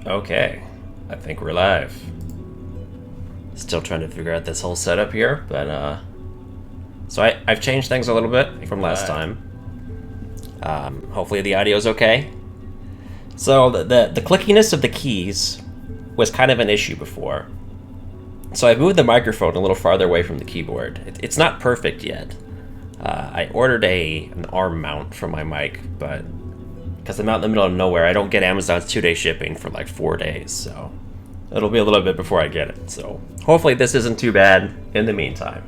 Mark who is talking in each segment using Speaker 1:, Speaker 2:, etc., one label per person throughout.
Speaker 1: Okay, I think we're live. Still trying to figure out this whole setup here, but so I've changed things a little bit from last time. Hopefully the audio's okay. So the clickiness of the keys was kind of an issue before. So I moved the microphone a little farther away from the keyboard. It's not perfect yet. I ordered an arm mount for my mic, but because I'm out in the middle of nowhere, I don't get Amazon's 2-day shipping for like 4 days, so it'll be a little bit before I get it. So hopefully this isn't too bad in the meantime.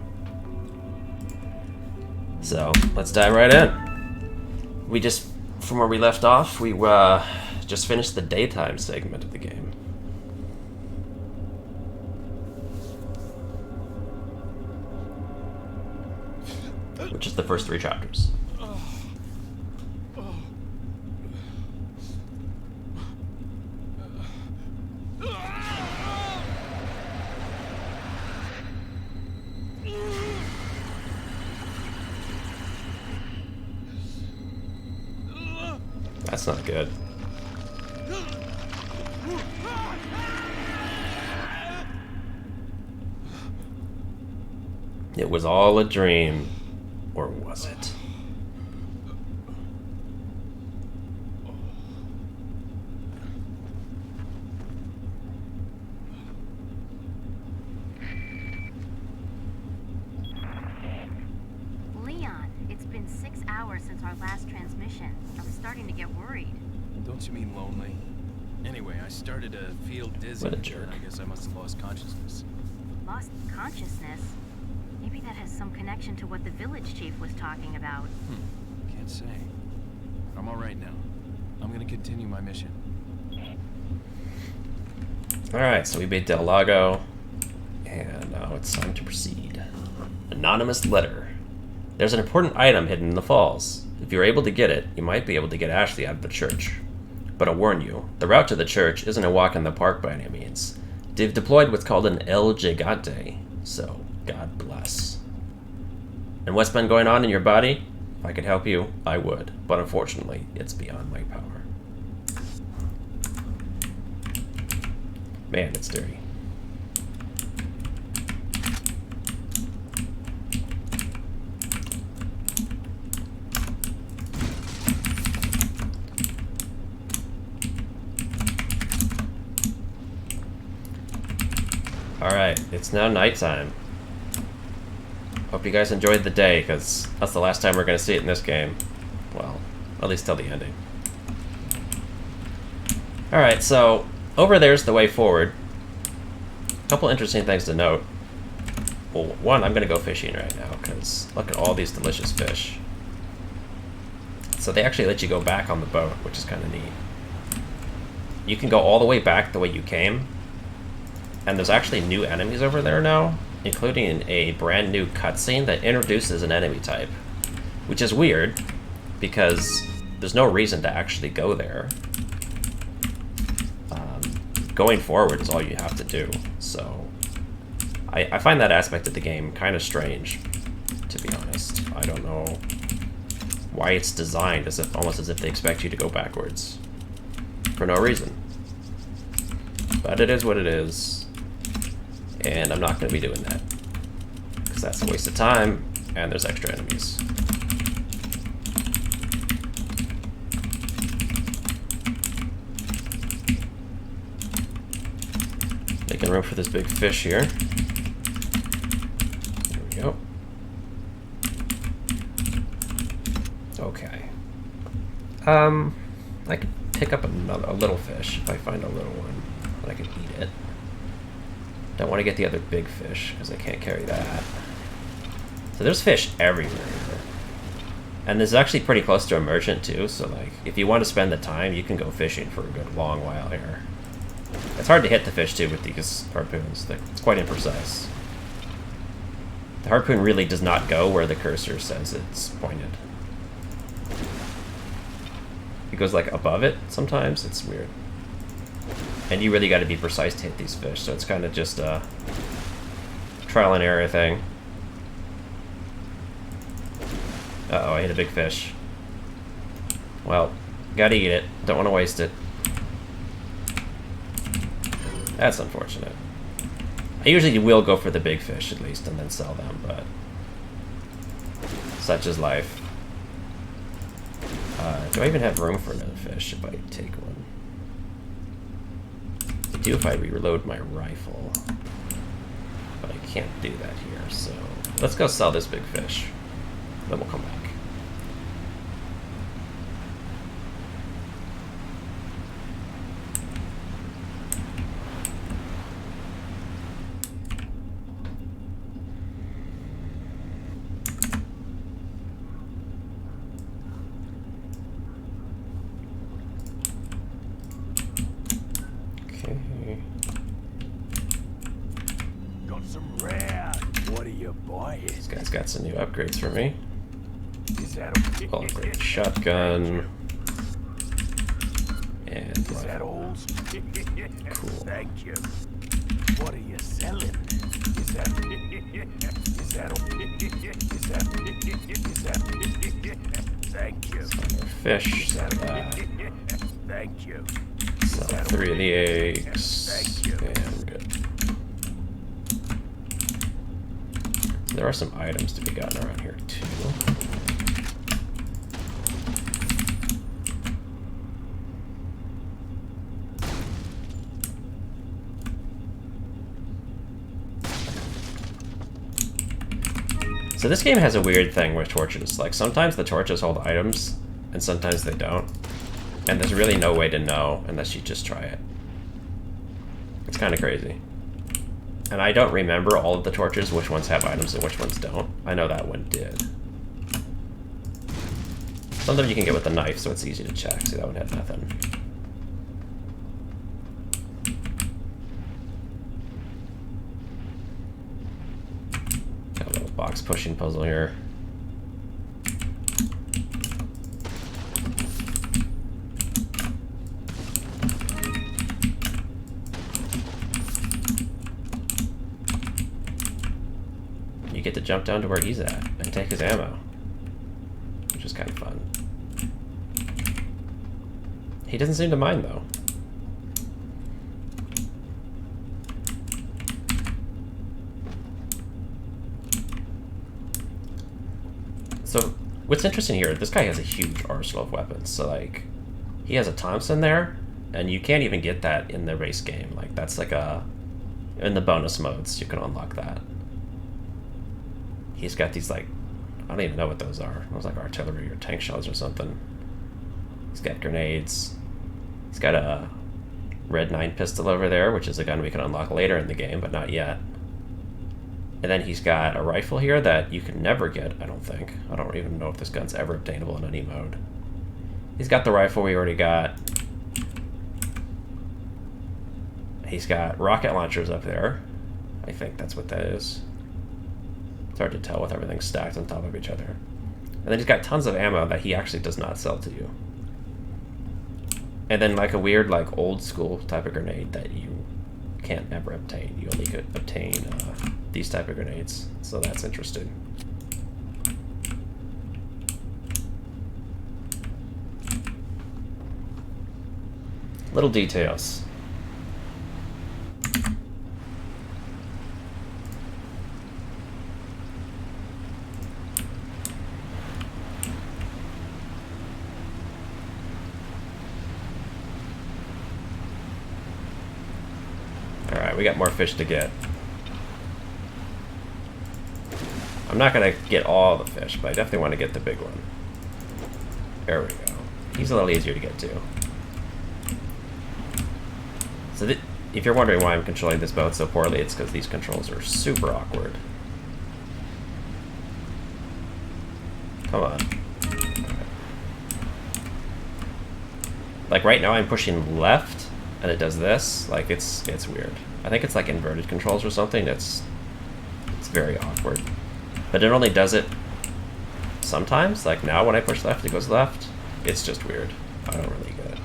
Speaker 1: So let's dive right in. We just, from where we left off, we just finished the daytime segment of the game. Which is the first 3 chapters. That's not good. It was all a dream. Or was it?
Speaker 2: Leon, it's been 6 hours since our last transmission. I'm starting to get worried.
Speaker 3: Don't you mean lonely? Anyway, I started to feel dizzy.
Speaker 1: What a jerk.
Speaker 3: I guess I must have lost consciousness.
Speaker 2: Lost consciousness? Maybe that has some connection to what the village chief was talking about.
Speaker 3: Can't say. I'm all right now. I'm gonna continue my mission.
Speaker 1: Alright, so we beat Del Lago, and now it's time to proceed. Anonymous letter. There's an important item hidden in the falls. If you're able to get it, you might be able to get Ashley out of the church. But I'll warn you, the route to the church isn't a walk in the park by any means. They've deployed what's called an El Gigante, so God bless. And what's been going on in your body? If I could help you, I would. But unfortunately, it's beyond my power. Man, it's dirty. Alright, it's now nighttime. Hope you guys enjoyed the day, because that's the last time we're going to see it in this game. Well, at least till the ending. Alright, so over there's the way forward. A couple interesting things to note. Well, one, I'm going to go fishing right now, because look at all these delicious fish. So they actually let you go back on the boat, which is kind of neat. You can go all the way back the way you came, and there's actually new enemies over there now, including a brand new cutscene that introduces an enemy type, which is weird because there's no reason to actually go there. Going forward is all you have to do, so I find that aspect of the game kind of strange, to be honest. I don't know why it's designed as if almost as if they expect you to go backwards for no reason, but it is what it is. And I'm not going to be doing that, because that's a waste of time, and there's extra enemies. Making room for this big fish here. There we go. Okay. I could pick up a little fish if I find a little one, and I could eat it. Don't want to get the other big fish, because I can't carry that. So there's fish everywhere here. And this is actually pretty close to a merchant, too, so like, if you want to spend the time, you can go fishing for a good long while here. It's hard to hit the fish, too, with these harpoons. It's quite imprecise. The harpoon really does not go where the cursor says it's pointed. It goes, like, above it sometimes. It's weird. And you really got to be precise to hit these fish, so it's kind of just a trial and error thing. Uh-oh, I hit a big fish. Well, gotta eat it. Don't want to waste it. That's unfortunate. I usually will go for the big fish at least and then sell them, but such is life. Do I even have room for another fish if I take one? I do if I reload my rifle, but I can't do that here, so let's go sell this big fish, then we'll come back. This guy's got some new upgrades for me. I'll upgrade the shotgun. And rifle. Cool.
Speaker 4: Thank you. What are you selling? Thank you.
Speaker 1: Some more fish. Sell that.
Speaker 4: Thank you.
Speaker 1: Sell 3 of the eggs.
Speaker 4: Thank you.
Speaker 1: And we're good. There are some items to be gotten around here too. So this game has a weird thing with torches. Like sometimes the torches hold items and sometimes they don't. And there's really no way to know unless you just try it. It's kind of crazy. And I don't remember all of the torches, which ones have items and which ones don't. I know that one did. Some of them you can get with a knife, so it's easy to check. See, that one had nothing. Got a little box pushing puzzle here. Get to jump down to where he's at and take his ammo, which is kind of fun. He doesn't seem to mind though. So what's interesting here, this guy has a huge arsenal of weapons. So like he has a Thompson there and you can't even get that in the base game. Like that's like in the bonus modes you can unlock that. He's got these, like, I don't even know what those are. Those like artillery or tank shells or something. He's got grenades. He's got a Red 9 pistol over there, which is a gun we can unlock later in the game, but not yet. And then he's got a rifle here that you can never get, I don't think. I don't even know if this gun's ever obtainable in any mode. He's got the rifle we already got. He's got rocket launchers up there. I think that's what that is. It's hard to tell with everything stacked on top of each other. And then he's got tons of ammo that he actually does not sell to you. And then like a weird, like old school type of grenade that you can't ever obtain. You only could obtain these type of grenades. So that's interesting. Little details. Alright, we got more fish to get. I'm not going to get all the fish, but I definitely want to get the big one. There we go. He's a little easier to get to. So if you're wondering why I'm controlling this boat so poorly, it's because these controls are super awkward. Come on. Like right now I'm pushing left, and it does this. Like it's weird. I think it's like inverted controls or something. It's very awkward. But it only does it sometimes. Like now when I push left, it goes left. It's just weird. I don't really get it.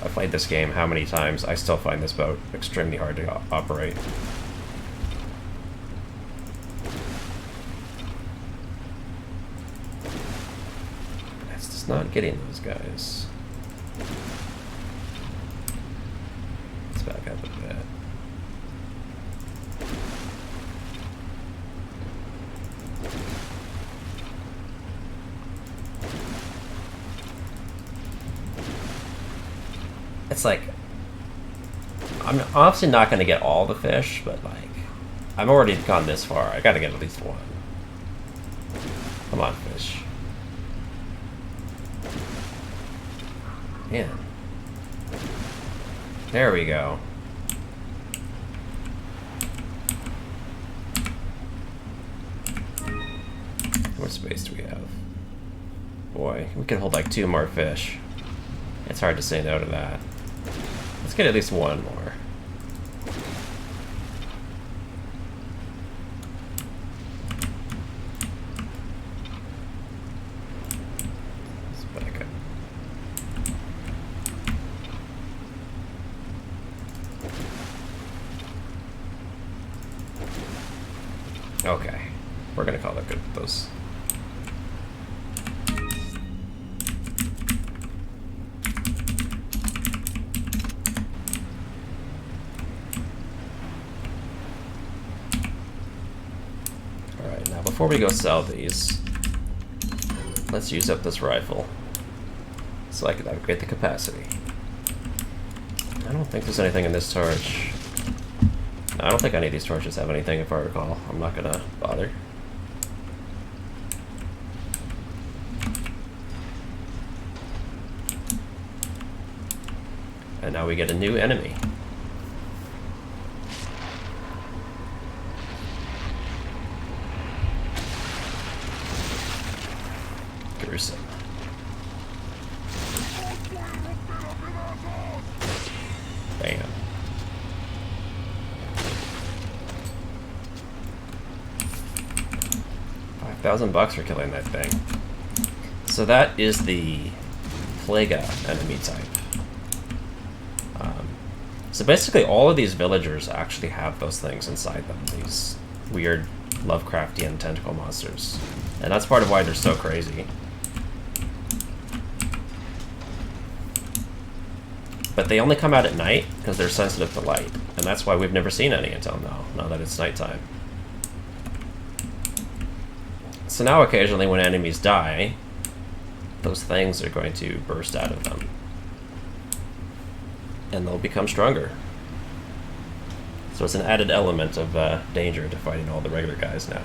Speaker 1: I've played this game how many times, I still find this boat extremely hard to operate. That's just It's not getting those guys. Let's back up a bit. It's like, I'm obviously not going to get all the fish, but like, I've already gone this far. I got to get at least one. Come on, fish. Man. There we go. What space do we have? Boy, we could hold like 2 more fish. It's hard to say no to that. Let's get at least one more. Let's back up. Okay, we're gonna call it good with those. Alright, now before we go sell these, let's use up this rifle so I can upgrade the capacity. I don't think there's anything in this torch. I don't think any of these torches have anything, if I recall. I'm not gonna bother. And now we get a new enemy. Gruesome. Bam. $5,000 for killing that thing. So that is the Plaga enemy type. So basically all of these villagers actually have those things inside them, these weird Lovecraftian tentacle monsters. And that's part of why they're so crazy. But they only come out at night because they're sensitive to light. And that's why we've never seen any until now that it's nighttime. So now occasionally when enemies die, those things are going to burst out of them. And they'll become stronger. So it's an added element of danger to fighting all the regular guys now.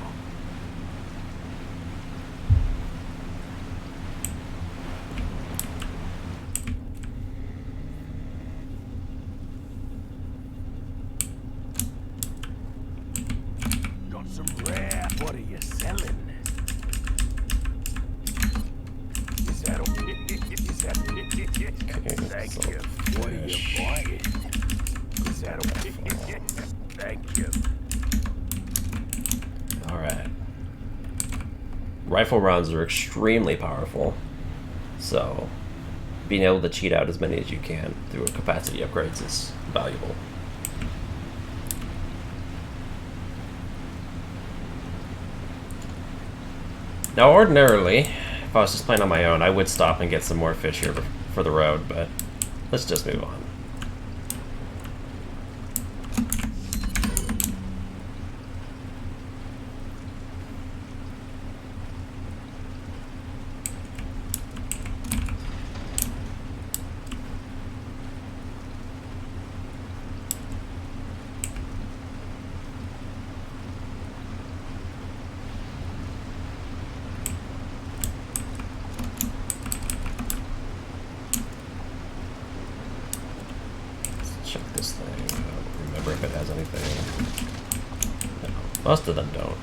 Speaker 4: Got some rare. What are you selling? Is that okay? Is that Thank you. What are you buying? Is that okay? Thank you.
Speaker 1: Alright. Rifle rounds are extremely powerful, so being able to cheat out as many as you can through capacity upgrades is valuable. Now ordinarily, if I was just playing on my own, I would stop and get some more fish here for the road, but let's just move on. Check this thing. I don't remember if it has anything. No, most of them don't.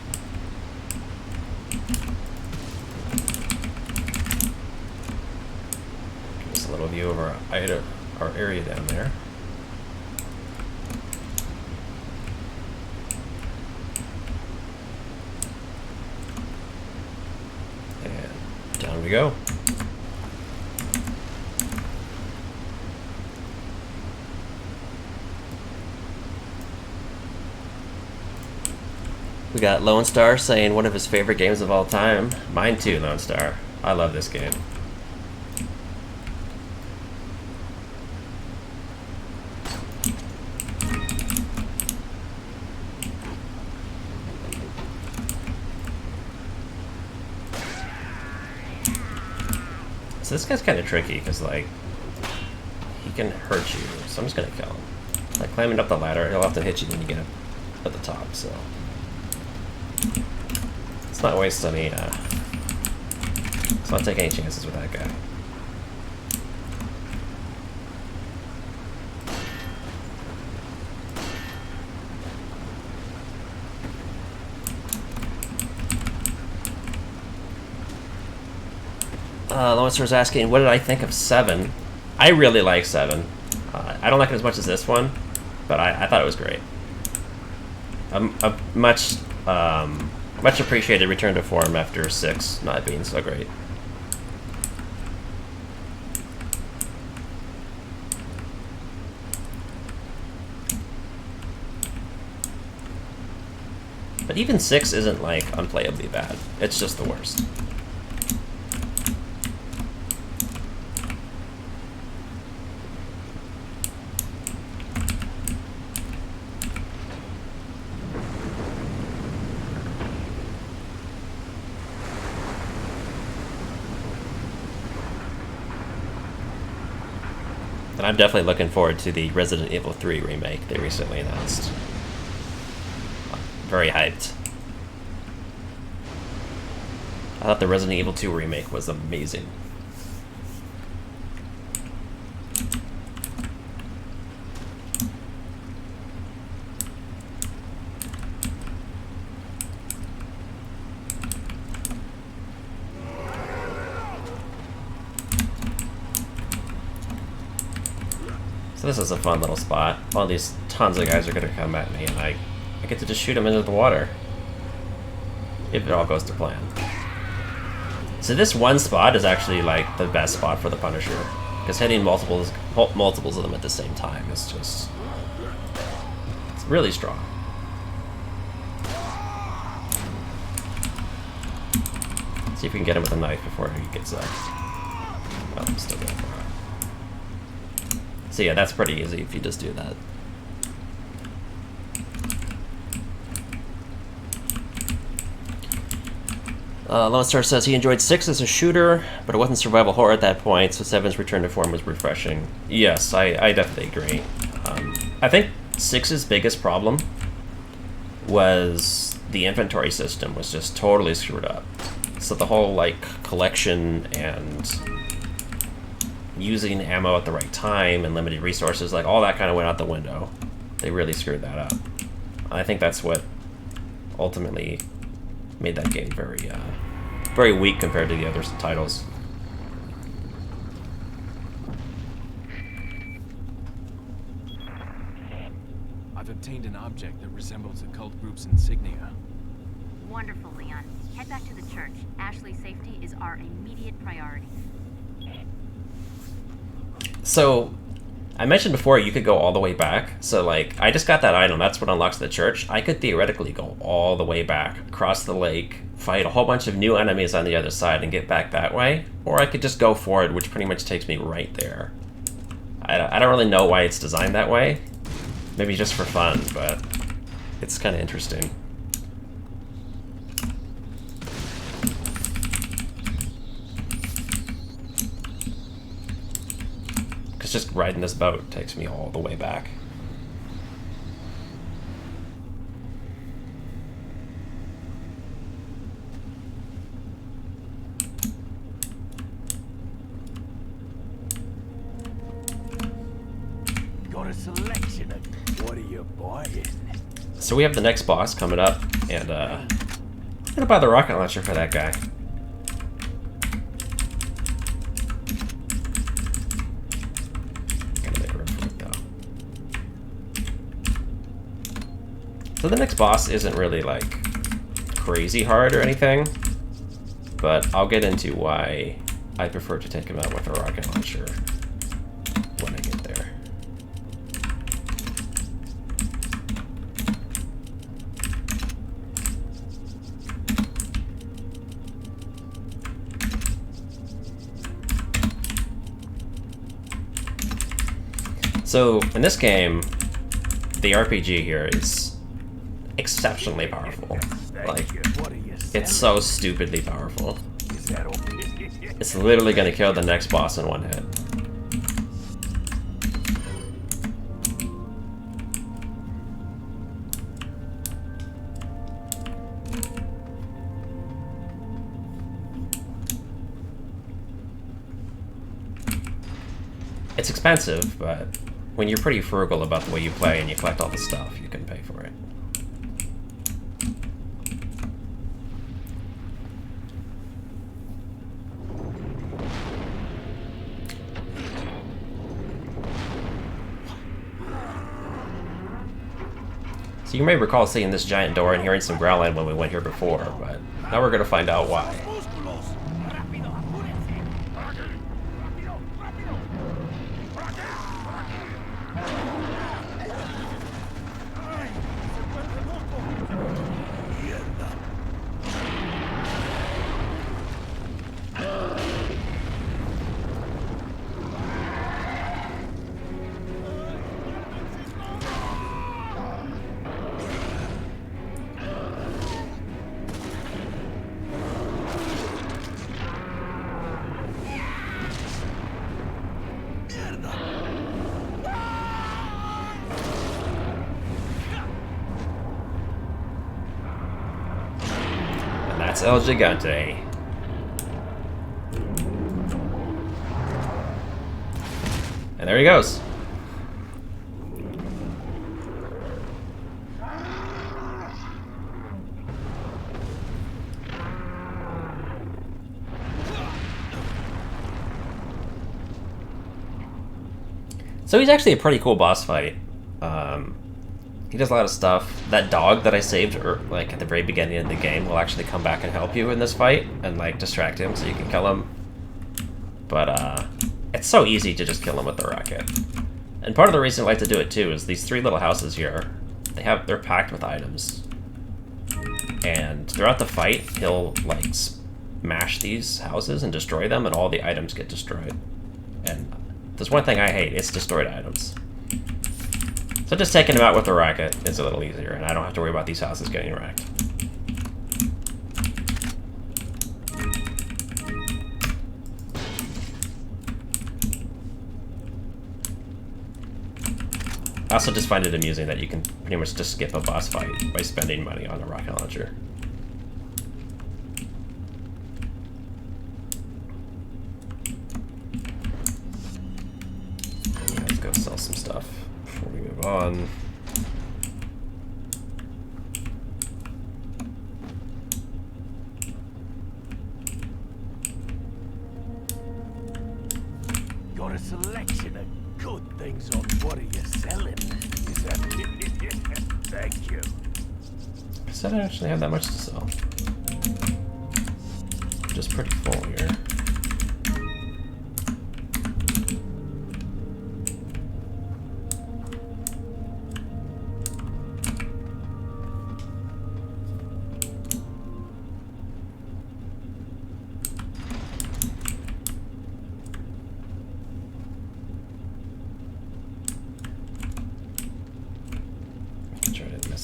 Speaker 1: Give us a little view of our area down there. And down we go. We got Lone Star saying one of his favorite games of all time. Mine too, Lone Star. I love this game. So this guy's kind of tricky, because, like, he can hurt you, so I'm just gonna kill him. Like, climbing up the ladder, he'll often hit you when you get up at the top, so... Let's not waste any, let's not take any chances with that guy. Lawrence was asking, what did I think of 7? I really like 7. I don't like it as much as this one, but I thought it was great. A much appreciated return to form after 6 not being so great. But even 6 isn't, like, unplayably bad. It's just the worst. And I'm definitely looking forward to the Resident Evil 3 remake they recently announced. Very hyped. I thought the Resident Evil 2 remake was amazing. So this is a fun little spot. All these tons of guys are gonna come at me, and I get to just shoot them into the water. If it all goes to plan. So this one spot is actually, like, the best spot for the Punisher. Because hitting multiples of them at the same time is just... It's really strong. See if we can get him with a knife before he gets up. Oh, I'm still going for it. So yeah, that's pretty easy if you just do that. Lone Star says he enjoyed 6 as a shooter, but it wasn't survival horror at that point, so 7's return to form was refreshing. Yes, I definitely agree. I think 6's biggest problem was the inventory system was just totally screwed up. So the whole, like, collection and using ammo at the right time and limited resources, like, all that kind of went out the window. They really screwed that up. I think that's what ultimately made that game very, very weak compared to the other titles.
Speaker 3: I've obtained an object that resembles a cult group's insignia.
Speaker 2: Wonderful, Leon. Head back to the church. Ashley's safety is our immediate priority.
Speaker 1: So, I mentioned before you could go all the way back. So, like, I just got that item. That's what unlocks the church. I could theoretically go all the way back, across the lake, fight a whole bunch of new enemies on the other side, and get back that way. Or I could just go forward, which pretty much takes me right there. I don't really know why it's designed that way. Maybe just for fun, but it's kind of interesting. Because just riding this boat takes me all the way back.
Speaker 4: Got a selection of what are you buying?
Speaker 1: So we have the next boss coming up, and I'm gonna buy the rocket launcher for that guy. Gotta make room for it though. So the next boss isn't really like crazy hard or anything, but I'll get into why I prefer to take him out with a rocket launcher when I get there. So, in this game, the RPG here is exceptionally powerful. Like, it's so stupidly powerful.
Speaker 4: Is that all?
Speaker 1: It's literally gonna kill the next boss in one hit. It's expensive, but when you're pretty frugal about the way you play and you collect all the stuff, you can pay for it. So you may recall seeing this giant door and hearing some growling when we went here before, but now we're going to find out why. That's El Gigante. And there he goes. So he's actually a pretty cool boss fight. He does a lot of stuff. That dog that I saved, like at the very beginning of the game, will actually come back and help you in this fight and like distract him so you can kill him. But it's so easy to just kill him with the rocket. And part of the reason I like to do it too is these three little houses here. They're packed with items, and throughout the fight, he'll like smash these houses and destroy them, and all the items get destroyed. And there's one thing I hate: it's destroyed items. So just taking them out with the rocket is a little easier, and I don't have to worry about these houses getting wrecked. I also just find it amusing that you can pretty much just skip a boss fight by spending money on a rocket launcher. Yeah, let's go sell some stuff before we move on.
Speaker 4: Got a selection of good things on what are you selling? Is that thank you.
Speaker 1: I said I actually have that much to sell. Just pretty full here.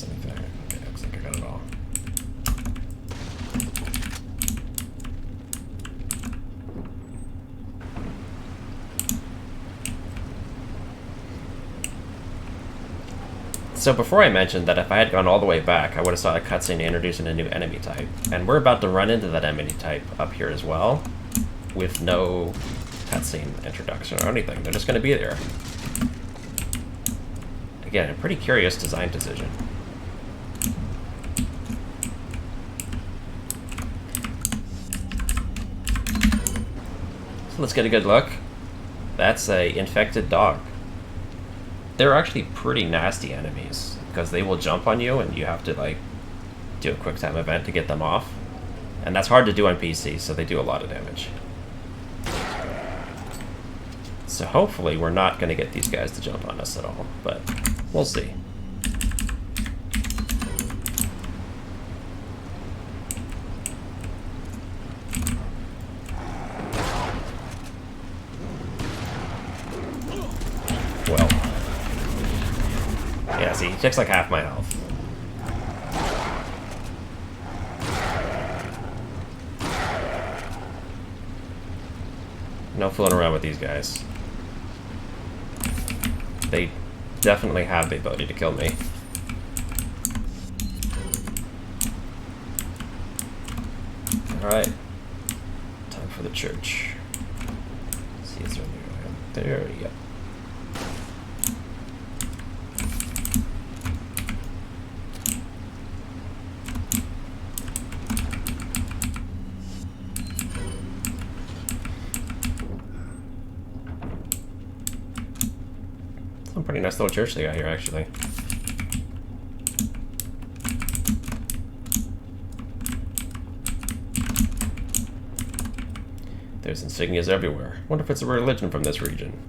Speaker 1: Anything. Okay, looks like I got it all. So before I mentioned that if I had gone all the way back, I would have saw a cutscene introducing a new enemy type. And we're about to run into that enemy type up here as well, with no cutscene introduction or anything. They're just going to be there. Again, a pretty curious design decision. Let's get a good look. That's a infected dog. They're actually pretty nasty enemies because they will jump on you and you have to like do a quick time event to get them off. And that's hard to do on PC, so they do a lot of damage. So hopefully we're not going to get these guys to jump on us at all, but we'll see. Well, yeah, see, he takes like half my health. no fooling around with these guys. They definitely have the ability to kill me. Alright. Time for the church. Let's see, is there any there? Yep. Some pretty nice little church they got here, actually. There's insignias everywhere. Wonder if it's a religion from this region.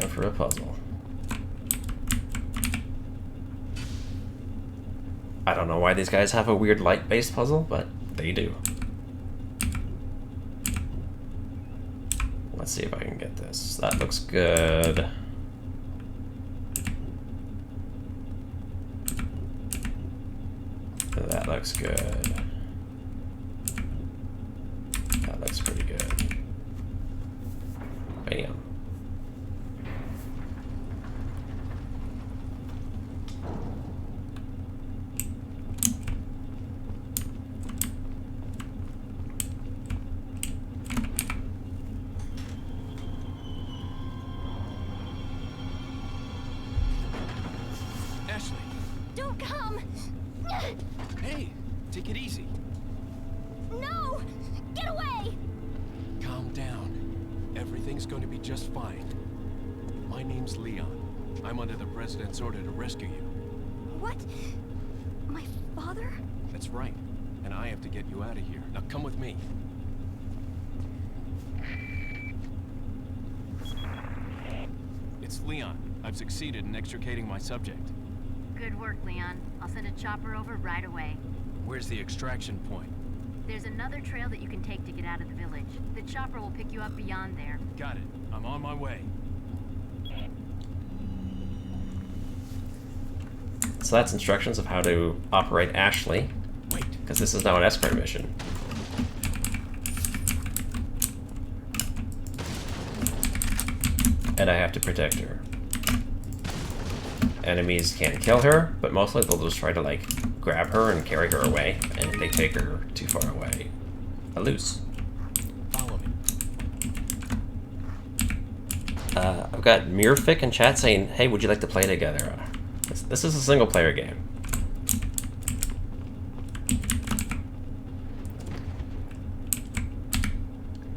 Speaker 1: For a puzzle. I don't know why these guys have a weird light-based puzzle, but they do. Let's see if I can get this. That looks good. That looks good. That looks pretty good. Bam.
Speaker 5: Don't come!
Speaker 3: Hey, take it easy.
Speaker 5: No! Get away!
Speaker 3: Calm down. Everything's going to be just fine. My name's Leon. I'm under the President's order to rescue you.
Speaker 5: What? My father?
Speaker 3: That's right. And I have to get you out of here. Now come with me. It's Leon. I've succeeded in extricating my subject.
Speaker 2: Good work, Leon. I'll send a chopper over right away.
Speaker 3: Where's the extraction point?
Speaker 2: There's another trail that you can take to get out of the village. The chopper will pick you up beyond there.
Speaker 3: Got it. I'm on my way.
Speaker 1: So that's instructions of how to operate Ashley.
Speaker 3: Wait.
Speaker 1: Because this is now an escort mission. And I have to protect her. Enemies can't kill her, but mostly they'll just try to, like, grab her and carry her away. And if they take her too far away, I lose.
Speaker 3: Follow me.
Speaker 1: I've got Mirfic in chat saying, hey, would you like to play together? This is a single-player game.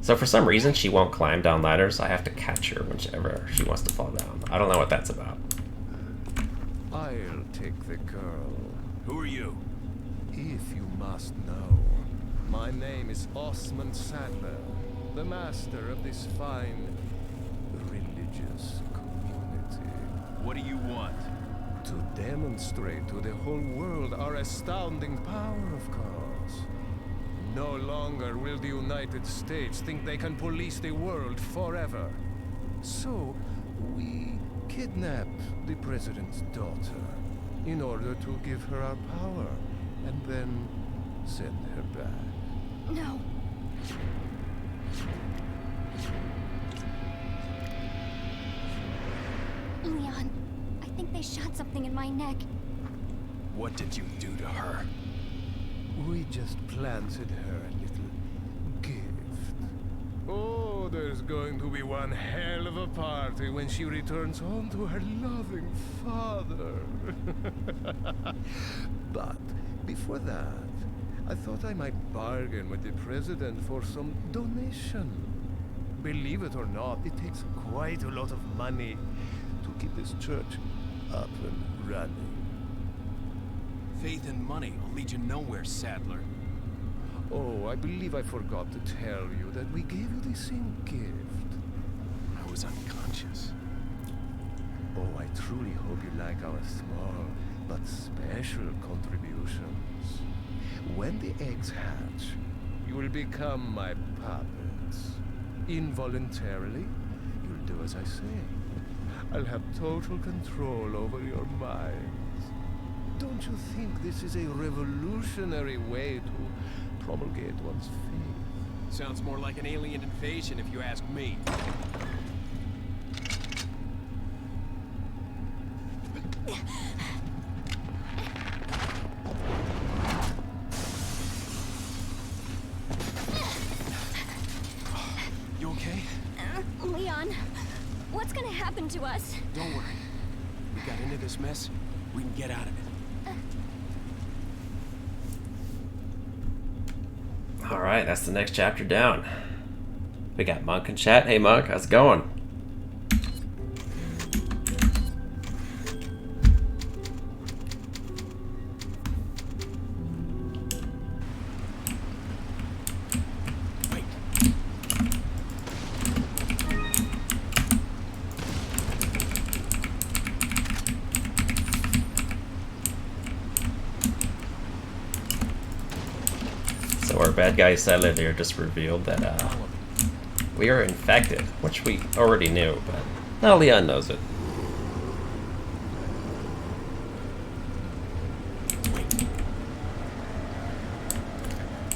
Speaker 1: So for some reason, she won't climb down ladders. I have to catch her whenever she wants to fall down. I don't know what that's about.
Speaker 6: I'll take the girl.
Speaker 3: Who are you?
Speaker 6: If you must know, my name is Osman Sadler, the master of this fine religious community.
Speaker 3: What do you want?
Speaker 6: To demonstrate to the whole world our astounding power, of course. No longer will the United States think they can police the world forever. So, we kidnap the president's daughter in order to give her our power and then send her back.
Speaker 5: No. Leon, I think they shot something in my neck.
Speaker 3: What did you do to her?
Speaker 6: We just planted her a little gift. Oh, there's going to be one hell of a party when she returns home to her loving father. But before that, I thought I might bargain with the president for some donation. Believe it or not, it takes quite a lot of money to keep this church up and running.
Speaker 3: Faith and money will lead you nowhere, Sadler.
Speaker 6: Oh, I believe I forgot to tell you that we gave you the same gift.
Speaker 3: I was unconscious.
Speaker 6: Oh, I truly hope you like our small but special contributions. When the eggs hatch, you will become my puppets. Involuntarily, you'll do as I say. I'll have total control over your minds. Don't you think this is a revolutionary way to promulgate one's faith?
Speaker 3: Sounds more like an alien invasion if you ask me. You okay?
Speaker 5: Leon, what's gonna happen to us?
Speaker 3: Don't worry. We got into this mess. We can get out of it.
Speaker 1: Alright, that's the next chapter down. We got Monk in chat. Hey Monk, how's it going?
Speaker 3: Wait.
Speaker 1: So our bad guy Sadler there just revealed that we are infected, which we already knew, but now Leon knows it.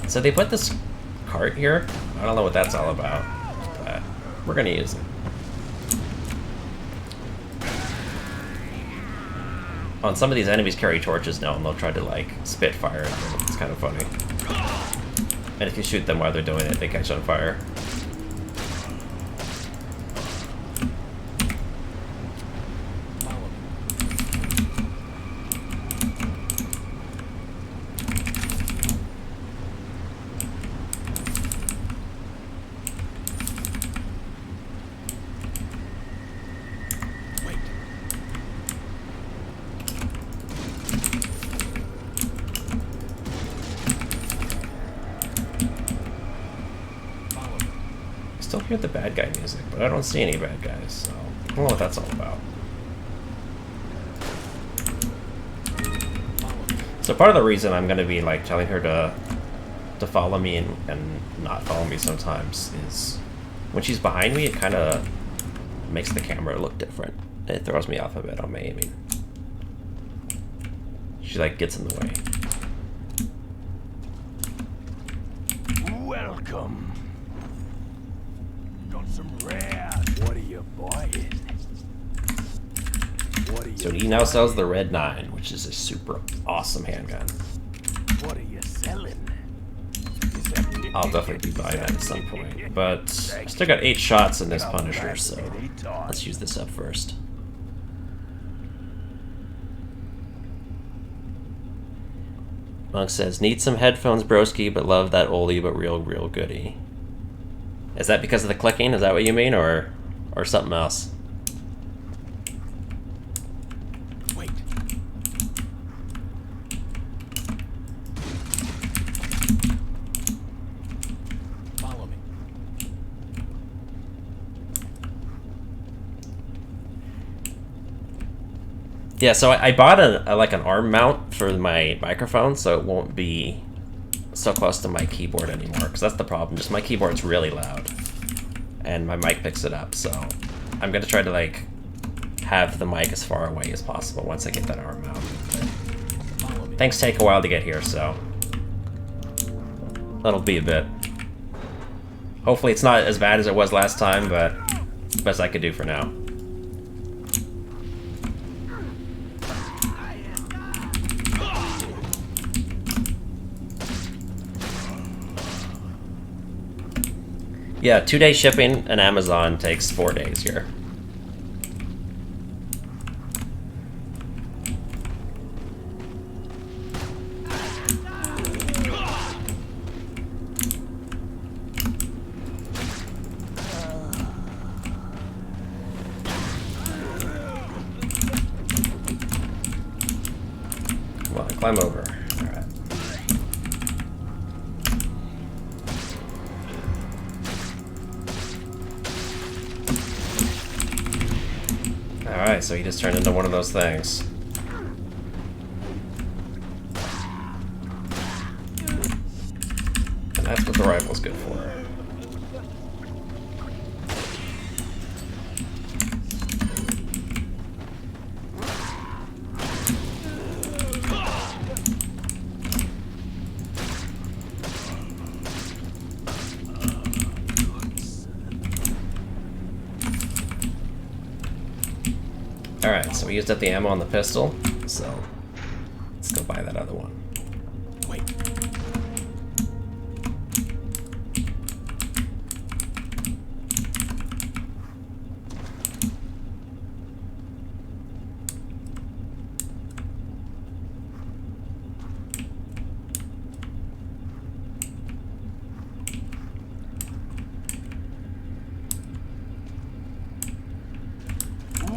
Speaker 1: So they put this cart here. I don't know what that's all about, but we're gonna use it. On some of these enemies carry torches now, and they'll try to like spit fire at them. It's kind of funny. And if you shoot them while they're doing it, they catch on fire. Still hear the bad guy music, but I don't see any bad guys, so I don't know what that's all about. So part of the reason I'm gonna be like telling her to follow me and not follow me sometimes is when she's behind me, it kind of makes the camera look different. It throws me off a bit on my aiming. She like gets in the way.
Speaker 4: Welcome. Got some rare. What are you buying? What are you
Speaker 1: So he now sells the Red 9, which is a super awesome handgun.
Speaker 4: What are you selling?
Speaker 1: I'll definitely be buying that at some point. But I still got 8 shots in this Punisher, so let's use this up first. Monk says, need some headphones, broski, but love that oldie but real goodie. Is that because of the clicking? Is that what you mean, or something else?
Speaker 3: Wait. Follow me.
Speaker 1: Yeah, so I bought like an arm mount for my microphone, so it won't be so close to my keyboard anymore, because that's the problem. Just my keyboard's really loud, and my mic picks it up. So I'm gonna try to like have the mic as far away as possible once I get that arm mount. Things take a while to get here, so that'll be a bit. Hopefully it's not as bad as it was last time, but best I could do for now. Yeah, 2-day shipping and Amazon takes 4 days here. Well, Climb over. Alright. Alright, so he just turned into one of those things. And that's what the rifle's good for. Alright, so we used up the ammo on the pistol, so let's go buy that other one.
Speaker 3: Wait.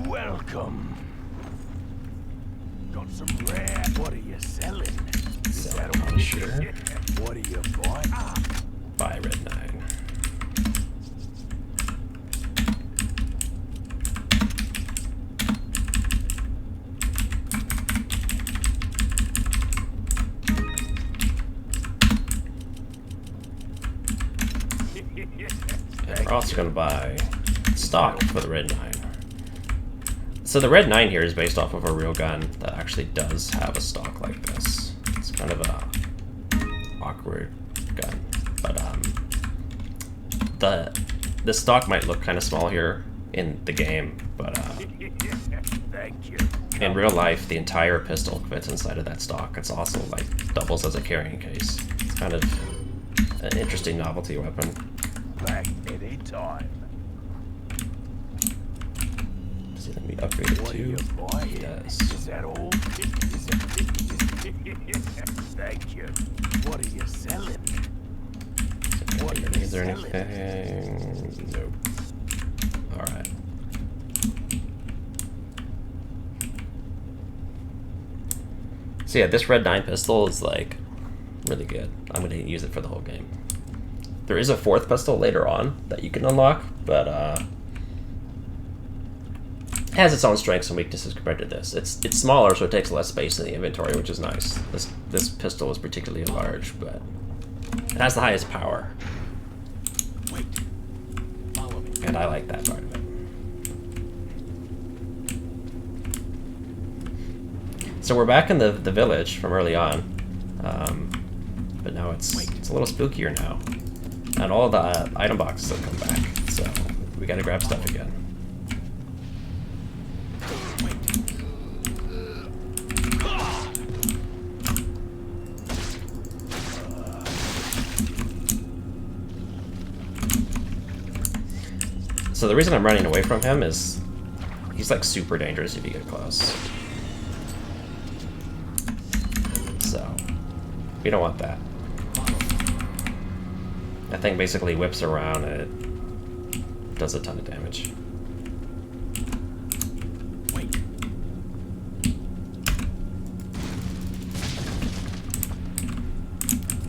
Speaker 4: Welcome. Got some rare. What are you selling? Is that all?
Speaker 1: Sure.
Speaker 4: What are you buying?
Speaker 1: Buy Red 9. And we're also going to buy stock for the Red 9. So the Red 9 here is based off of a real gun that actually does have a stock like this. It's kind of a awkward gun, but the stock might look kind of small here in the game, but
Speaker 4: Thank you.
Speaker 1: in real life the entire pistol fits inside of that stock. It's also like doubles as a carrying case. It's kind of an interesting novelty weapon.
Speaker 4: Back any time.
Speaker 1: So let me upgrade it
Speaker 4: What are you
Speaker 1: to.
Speaker 4: buying?
Speaker 1: Yes.
Speaker 4: Is that all? Thank you. What are you selling? What are you
Speaker 1: Is there
Speaker 4: selling?
Speaker 1: anything? Nope. Alright. So yeah, this Red 9 pistol is like really good. I'm gonna use it for the whole game. There is a 4th pistol later on that you can unlock, but it has its own strengths and weaknesses compared to this. It's smaller, so it takes less space in the inventory, which is nice. This pistol is particularly large, but it has the highest power.
Speaker 3: Wait. Follow me.
Speaker 1: And I like that part of it. So we're back in the village from early on, but now it's a little spookier now, and all the item boxes have come back. So we got to grab stuff again. So the reason I'm running away from him is he's like super dangerous if you get close. So we don't want that. That thing basically whips around and it does a ton of damage.
Speaker 3: Wait.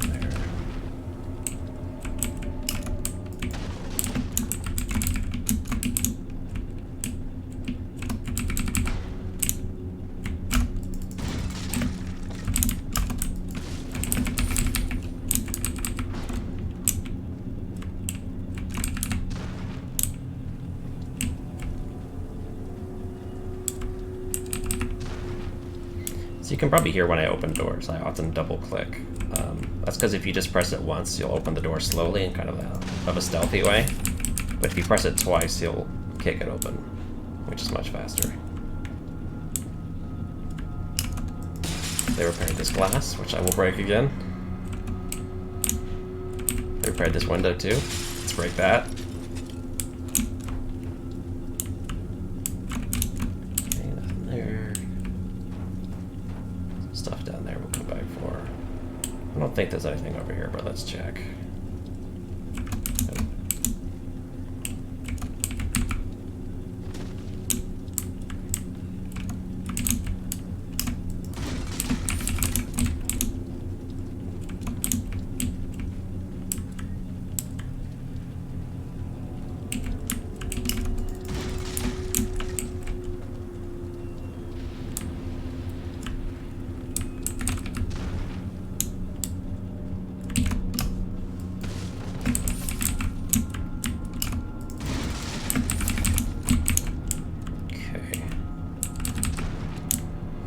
Speaker 1: There. So you can probably hear when I open doors. I often double click. That's because if you just press it once, you'll open the door slowly in kind of a stealthy way. But if you press it twice, you'll kick it open, which is much faster. They repaired this glass, which I will break again. They repaired this window too. Let's break that. Okay, nothing there. Stuff down there we'll come back for. I don't think there's anything over here, but let's check. Nope.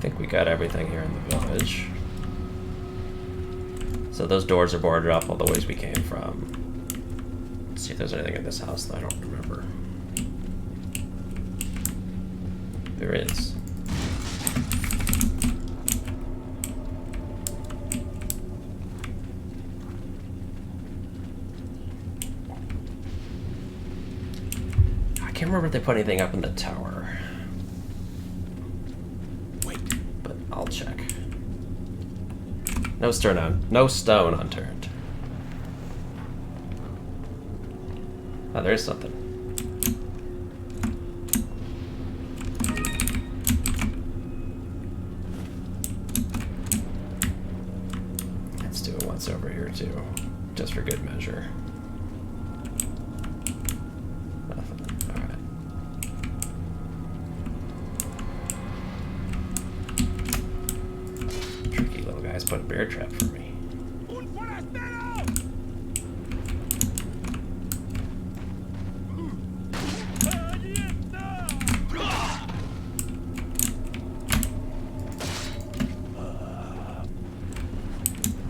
Speaker 1: think we got everything here in the village. So those doors are boarded up all the ways we came from. Let's see if there's anything in this house that I don't remember. There is. I can't remember if they put anything up in the tower.
Speaker 3: Wait.
Speaker 1: But I'll check. No stone unturned. Oh, there's something. Let's do it once over here too, just for good measure. Nothing. All right. Tricky little guy's put a bear trap for me.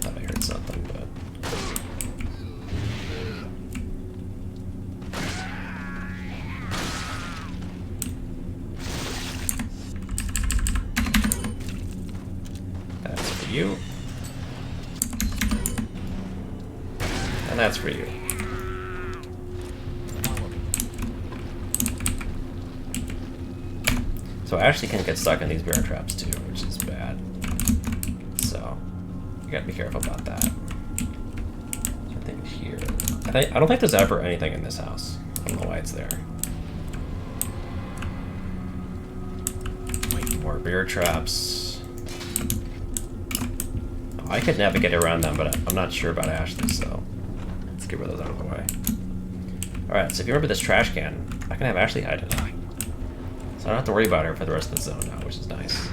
Speaker 1: Thought I heard something, but that's for you. And that's for you. So I actually can get stuck in these bear traps too, which is bad. So you gotta be careful about that. Something here. I don't think there's ever anything in this house. I don't know why it's there. More bear traps. Oh, I could navigate around them, but I'm not sure about Ashley, so let's get rid of those out of the way. Alright, so if you remember this trash can, I can have Ashley hide it. So I don't have to worry about her for the rest of the zone now, which is nice.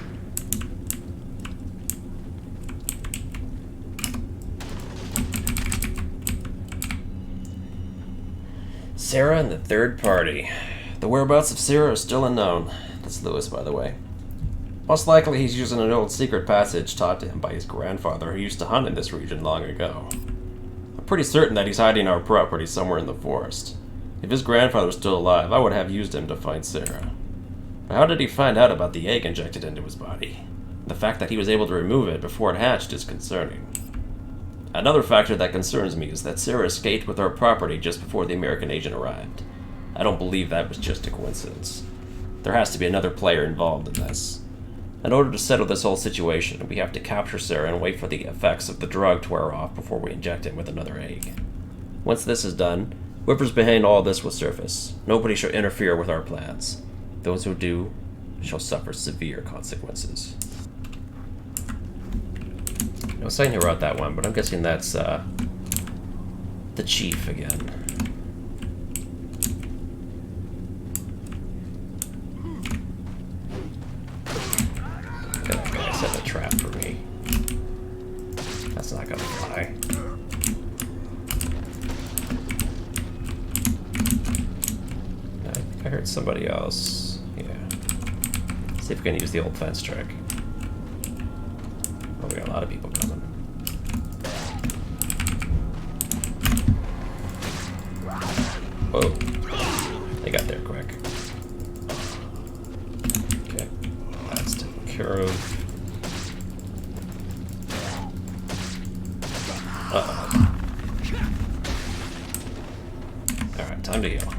Speaker 1: Sarah and the third party. The whereabouts of Sarah are still unknown. That's Lewis, by the way. Most likely he's using an old secret passage taught to him by his grandfather who used to hunt in this region long ago. I'm pretty certain that he's hiding our property somewhere in the forest. If his grandfather was still alive, I would have used him to find Sarah. But how did he find out about the egg injected into his body? The fact that he was able to remove it before it hatched is concerning. Another factor that concerns me is that Sarah escaped with our property just before the American agent arrived. I don't believe that was just a coincidence. There has to be another player involved in this. In order to settle this whole situation, we have to capture Sarah and wait for the effects of the drug to wear off before we inject him with another egg. Once this is done, whoever's behind all this will surface. Nobody shall interfere with our plans. Those who do shall suffer severe consequences. I was saying who wrote that one, but I'm guessing that's the chief again. That guy set a trap for me. That's not gonna fly. I heard somebody else. Yeah. See if we can use the old fence trick. Oh, we got a lot of people coming. Whoa. They got there quick. Okay. That's taken care of. Uh-oh. Alright, time to heal.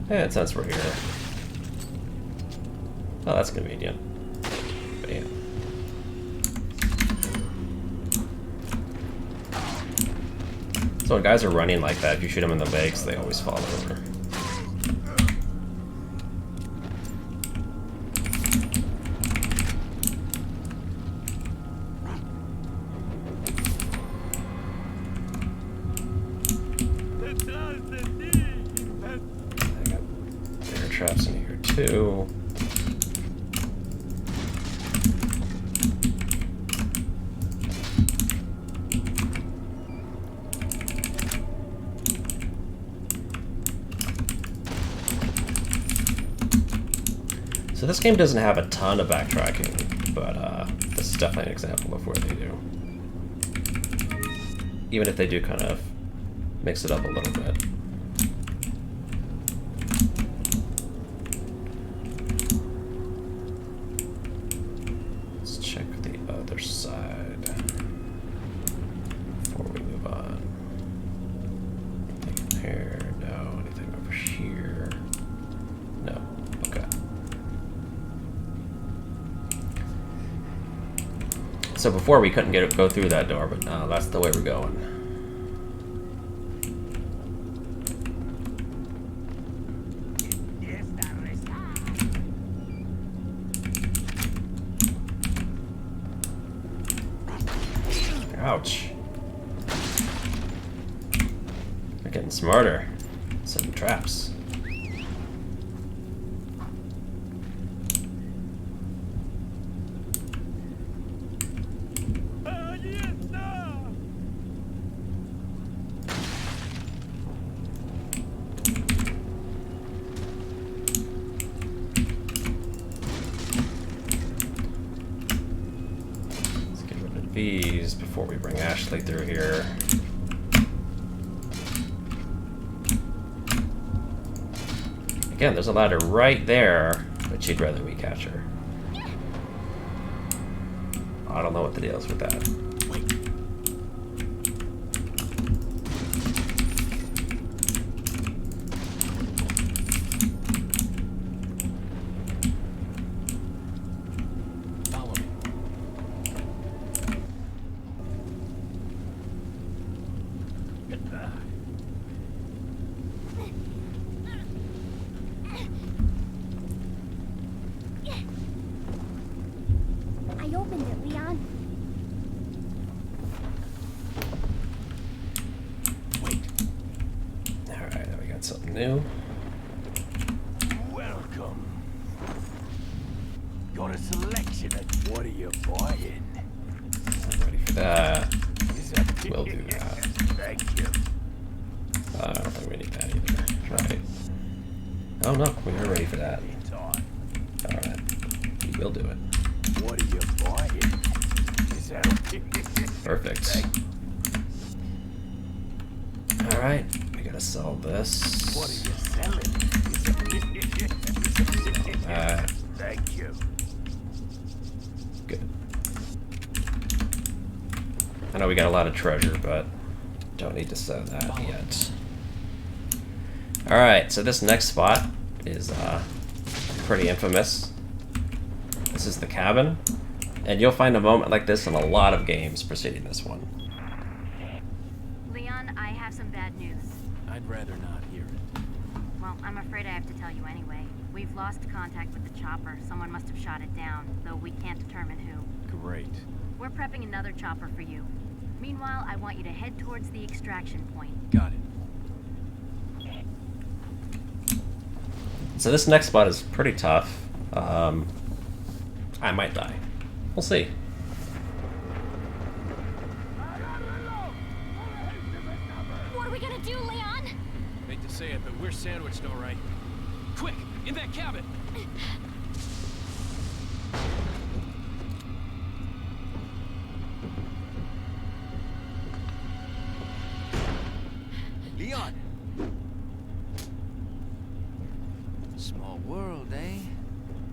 Speaker 1: Yeah, it says we're here. Oh, that's convenient. Bam. So when guys are running like that, if you shoot them in the legs, they always fall over. Traps in here too. So this game doesn't have a ton of backtracking, but this is definitely an example of where they do. Even if they do kind of mix it up a little bit. Let's check the other side before we move on. Anything in here? No. Anything over here? No. Okay. So before we couldn't go through that door, but that's the way we're going. Ouch. They're getting smarter. Setting traps. These before we bring Ashley through here. Again, there's a ladder right there, but she'd rather we catch her. I don't know what the deal is with that.
Speaker 5: I opened it, Leon.
Speaker 4: Wait.
Speaker 1: Alright, now we got something new.
Speaker 4: Welcome. Got a selection of what are you buying?
Speaker 1: Ready for that.
Speaker 4: Is that
Speaker 1: We'll do that.
Speaker 4: Thank you.
Speaker 1: I don't think we need that either. Right. Oh no, we were ready for that.
Speaker 4: It's on.
Speaker 1: Alright. We will do it.
Speaker 4: What are you buying? Is that
Speaker 1: Perfect. Alright, we gotta sell this.
Speaker 4: What are you selling? Thank you.
Speaker 1: Good. I know we got a lot of treasure, but don't need to sell that yet. Alright, so this next spot is pretty infamous. This is the cabin, and you'll find a moment like this in a lot of games preceding this one.
Speaker 2: Leon, I have some bad news.
Speaker 3: I'd rather not hear it.
Speaker 2: Well, I'm afraid I have to tell you anyway. We've lost contact with the chopper. Someone must have shot it down, though we can't determine who.
Speaker 3: Great.
Speaker 2: We're prepping another chopper for you. Meanwhile, I want you to head towards the extraction point.
Speaker 3: Got it.
Speaker 1: So this next spot is pretty tough. I might die. We'll see.
Speaker 5: What are we gonna do, Leon?
Speaker 3: Hate to say it, but we're sandwiched all right. Quick, in that cabin!
Speaker 7: Leon! Small world, eh?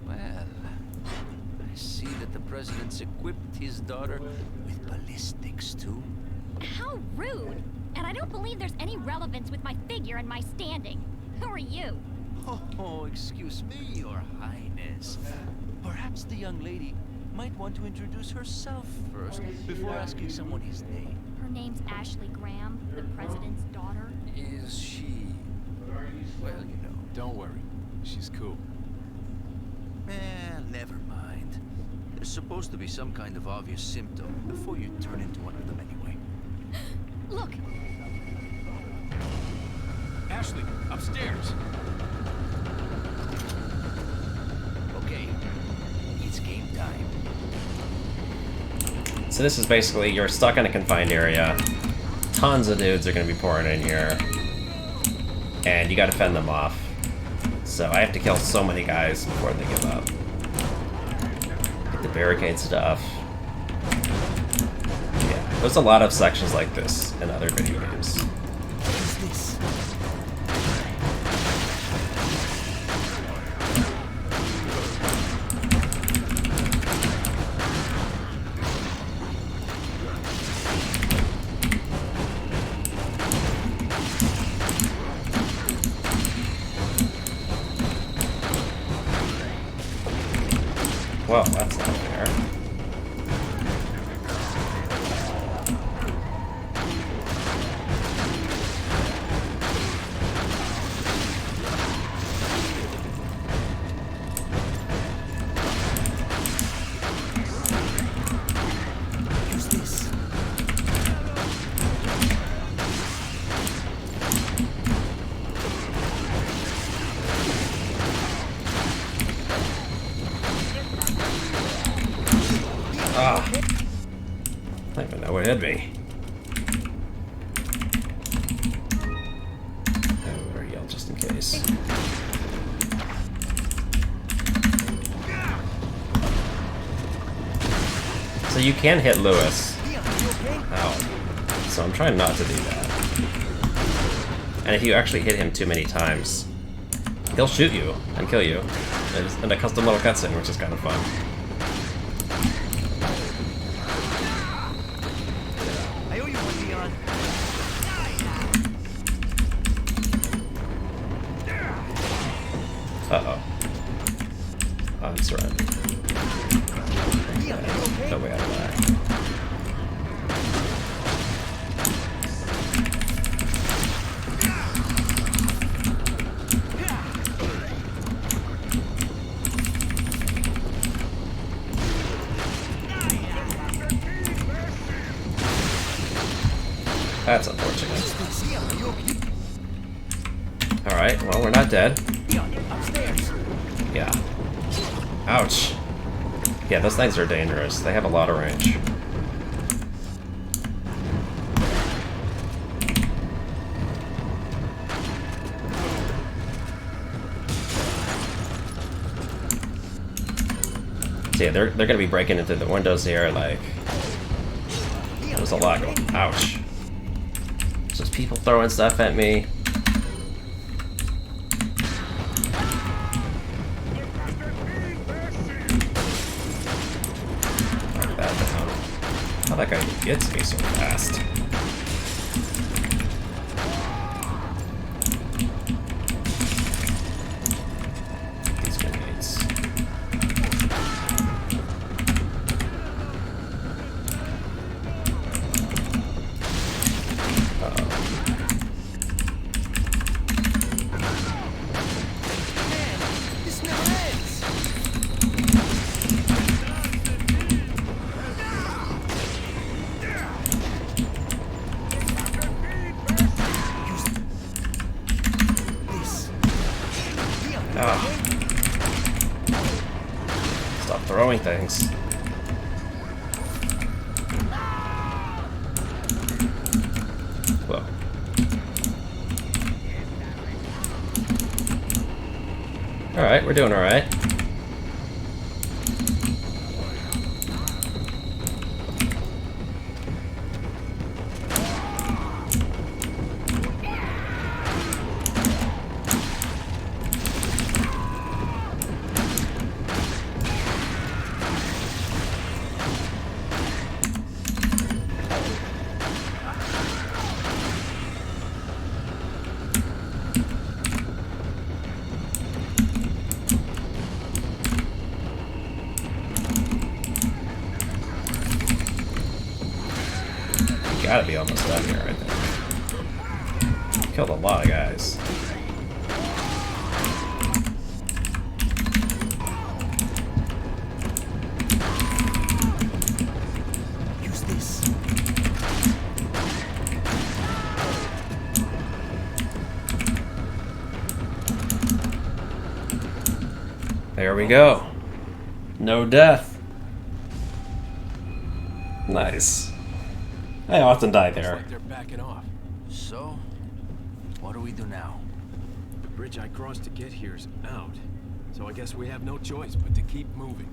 Speaker 7: Well, I see that the president's equipped his daughter with ballistics, too.
Speaker 5: How rude! And I don't believe there's any relevance with my figure and my standing. Who are you?
Speaker 7: Oh, excuse me, Your Highness. Perhaps the young lady might want to introduce herself first before asking someone his name.
Speaker 5: Her name's Ashley Graham, the president's daughter.
Speaker 7: Is she... well, you know.
Speaker 3: Don't worry. She's cool.
Speaker 7: Never mind. There's supposed to be some kind of obvious symptom before you turn into one of them anyway.
Speaker 5: Look!
Speaker 3: Ashley, upstairs!
Speaker 7: Okay, it's game time.
Speaker 1: So this is basically, you're stuck in a confined area. Tons of dudes are going to be pouring in here. And you got to fend them off. So I have to kill so many guys before they give up. Get the barricade stuff. Yeah, there's a lot of sections like this in other video games. Well, that's not fair.
Speaker 7: Use this.
Speaker 1: Ah. I don't even know what hit me. I better yell just in case. So you can hit Lewis. Ow. So I'm trying not to do that. And if you actually hit him too many times, he'll shoot you and kill you. In a custom little cutscene, which is kind of fun.
Speaker 7: I owe you one, Leon.
Speaker 1: Uh-oh. I'm surrounded. No way out of that. That's unfortunate. Alright, well, we're not dead. Yeah. Ouch. Yeah, those things are dangerous. They have a lot of range. So yeah, they're gonna be breaking into the windows here, like... There's a lot going... Ouch. There's just people throwing stuff at me. How that guy gets me so fast. These grenades.
Speaker 7: This never ends.
Speaker 1: Stop throwing things. Whoa. Alright, we're doing alright. Gotta be almost done here, I think. Killed a lot of guys.
Speaker 7: Use this.
Speaker 1: There we go. No death. Nice. I often die
Speaker 3: Looks
Speaker 1: there.
Speaker 3: like they're backing off.
Speaker 7: So, what do we do now?
Speaker 3: bridge I crossed to get here's out. So I guess we have no choice but to keep moving.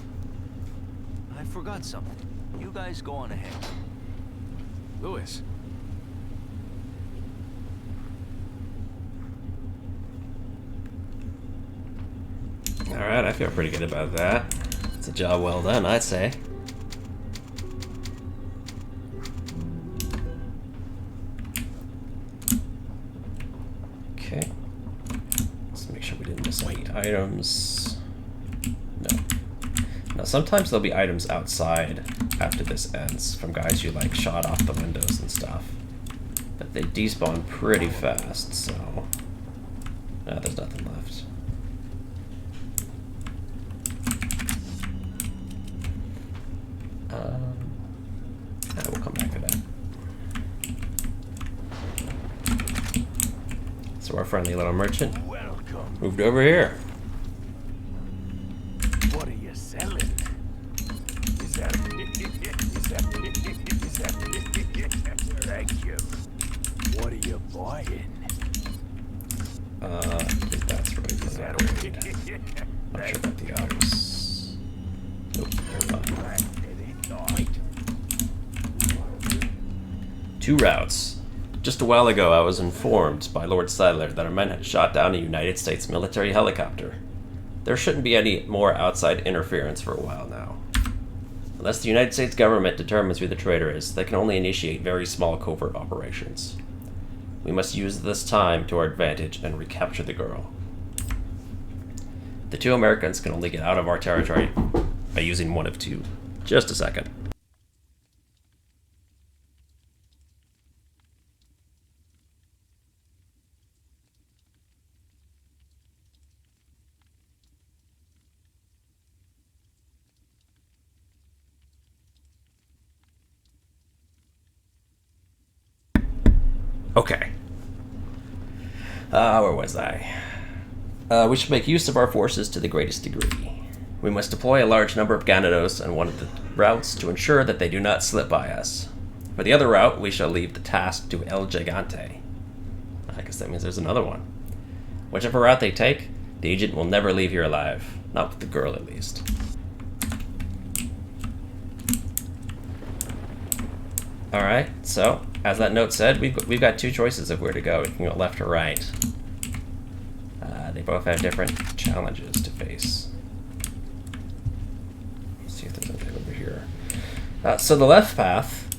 Speaker 7: I forgot something. You guys go on ahead.
Speaker 3: Louis.
Speaker 1: Alright, I feel pretty good about that. It's a job well done, I'd say. Okay. Let's make sure we didn't miss any items. No. Now, sometimes there'll be items outside after this ends from guys who, like, shot off the windows and stuff. But they despawn pretty fast, so... No, there's nothing left. We'll come back to that. So our friendly little merchant
Speaker 4: Welcome.
Speaker 1: moved over here.
Speaker 4: What are you selling? Is that thank you. What are you buying?
Speaker 1: I think that's right.
Speaker 4: Is that
Speaker 1: Not sure about the others. Nope, never mind. Two routes. Just a while ago, I was informed by Lord Sadler that our men had shot down a United States military helicopter. There shouldn't be any more outside interference for a while now. Unless the United States government determines who the traitor is, they can only initiate very small covert operations. We must use this time to our advantage and recapture the girl. The two Americans can only get out of our territory by using one of two. Just a second. Okay. Where was I? We should make use of our forces to the greatest degree. We must deploy a large number of Ganados on one of the routes to ensure that they do not slip by us. For the other route, we shall leave the task to El Gigante. I guess that means there's another one. Whichever route they take, the agent will never leave here alive. Not with the girl, at least. Alright, so, as that note said, we've got two choices of where to go. We can go left or right. They both have different challenges to face. Let's see if there's anything over here. So the left path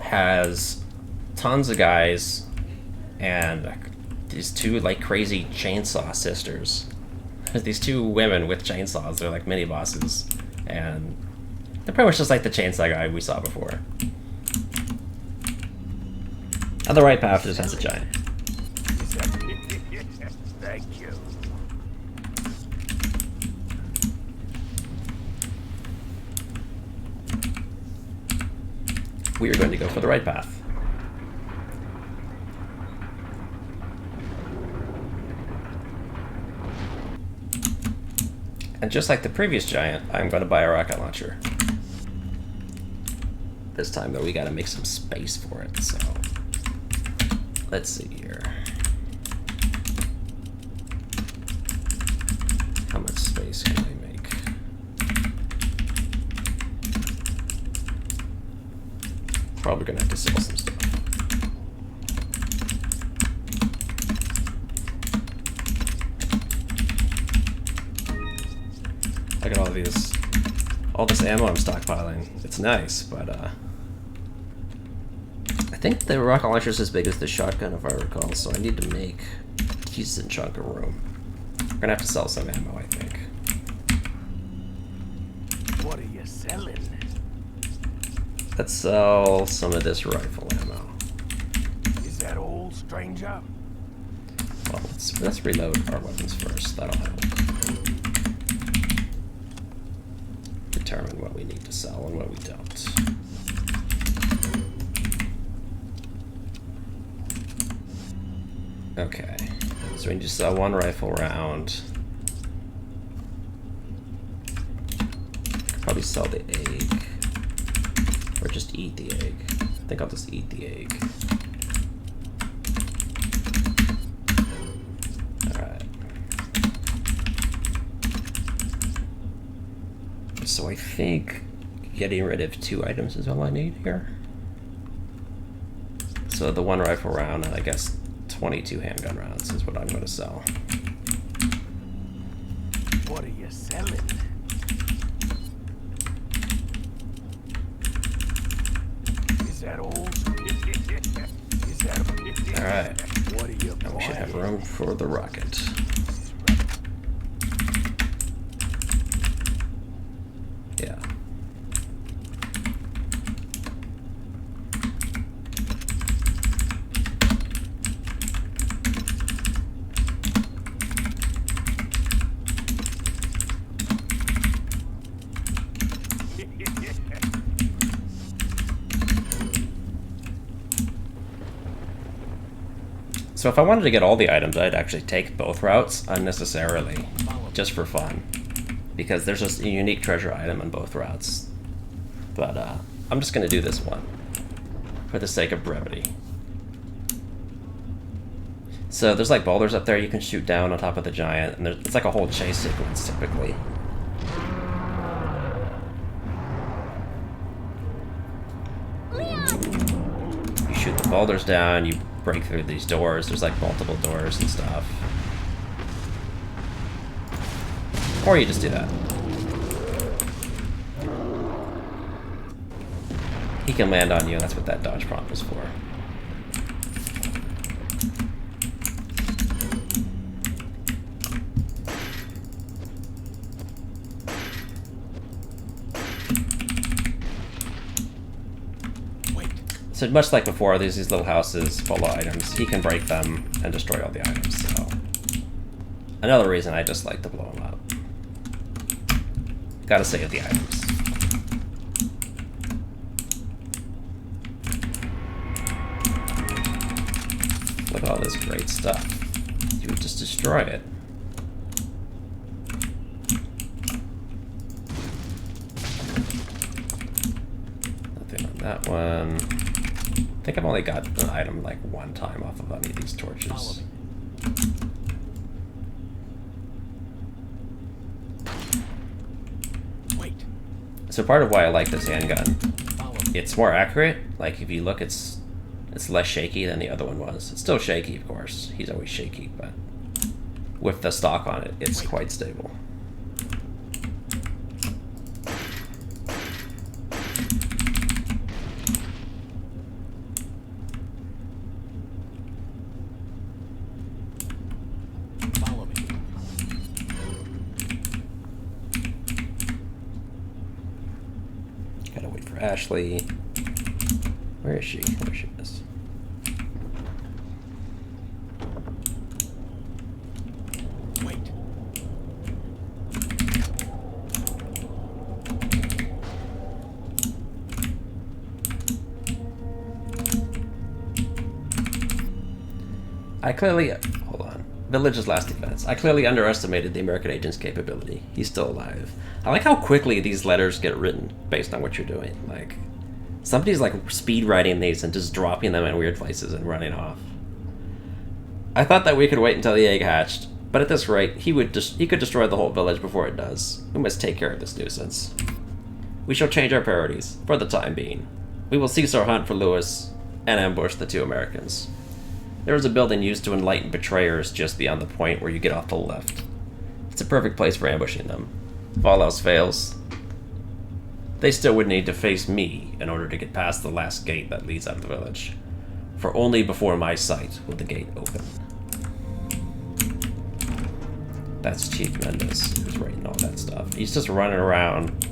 Speaker 1: has tons of guys and these two, like, crazy chainsaw sisters. These two women with chainsaws. They're like mini bosses. And they're pretty much just like the chainsaw guy we saw before. And the right path just has a giant.
Speaker 4: Thank you.
Speaker 1: We are going to go for the right path. And just like the previous giant, I'm going to buy a rocket launcher. This time, though, we got to make some space for it, so... Let's see here. How much space can I make? Probably gonna have to sell some stuff. Look at all this ammo I'm stockpiling. It's nice, but I think the rocket launcher is as big as the shotgun, if I recall, so I need to make a decent chunk of room. We're gonna have to sell some ammo, I think.
Speaker 4: What are you selling?
Speaker 1: Let's sell some of this rifle ammo.
Speaker 4: Is that all, stranger?
Speaker 1: Well, let's reload our weapons first. That'll help determine what we need to sell and what we don't. Okay, so we need to sell one rifle round. Probably sell the egg, or just eat the egg. I think I'll just eat the egg. So I think getting rid of 2 items is all I need here. So the 1 rifle round and I guess 22 handgun rounds is what I'm going to sell.
Speaker 4: What are you selling? Is that all? Is that
Speaker 1: Alright.
Speaker 4: What are you
Speaker 1: Now we should have room for the rocket. Yeah. So if I wanted to get all the items, I'd actually take both routes unnecessarily, just for fun. Because there's just a unique treasure item on both routes. But I'm just going to do this one, for the sake of brevity. So there's like boulders up there you can shoot down on top of the giant, and it's like a whole chase sequence typically. You shoot the boulders down, you break through these doors. There's like multiple doors and stuff. Or you just do that. He can land on you, and that's what that dodge prompt is for. So much like before, there's these little houses full of items. He can break them and destroy all the items, so... Another reason I just like to blow them up. Gotta save the items. Look at all this great stuff. You would just destroy it. Nothing on that one. I think I've only got an item like 1 time off of any of these torches.
Speaker 3: Wait.
Speaker 1: So part of why I like this handgun, it's more accurate. Like if you look, it's less shaky than the other one was. It's still shaky, of course. He's always shaky, but with the stock on it, it's quite stable. Ashley. Where is she? There she is.
Speaker 3: Wait.
Speaker 1: Hold on. Village's last defense. I clearly underestimated the American agent's capability. He's still alive. I like how quickly these letters get written based on what you're doing. Like, somebody's like speed writing these and just dropping them in weird places and running off. I thought that we could wait until the egg hatched, but at this rate, he could destroy the whole village before it does. We must take care of this nuisance. We shall change our priorities, for the time being. We will cease our hunt for Lewis and ambush the 2 Americans. There is a building used to enlighten betrayers just beyond the point where you get off to the left. It's a perfect place for ambushing them. If all else fails, they still would need to face me in order to get past the last gate that leads out of the village. For only before my sight will the gate open. That's Chief Mendes who's writing all that stuff. He's just running around,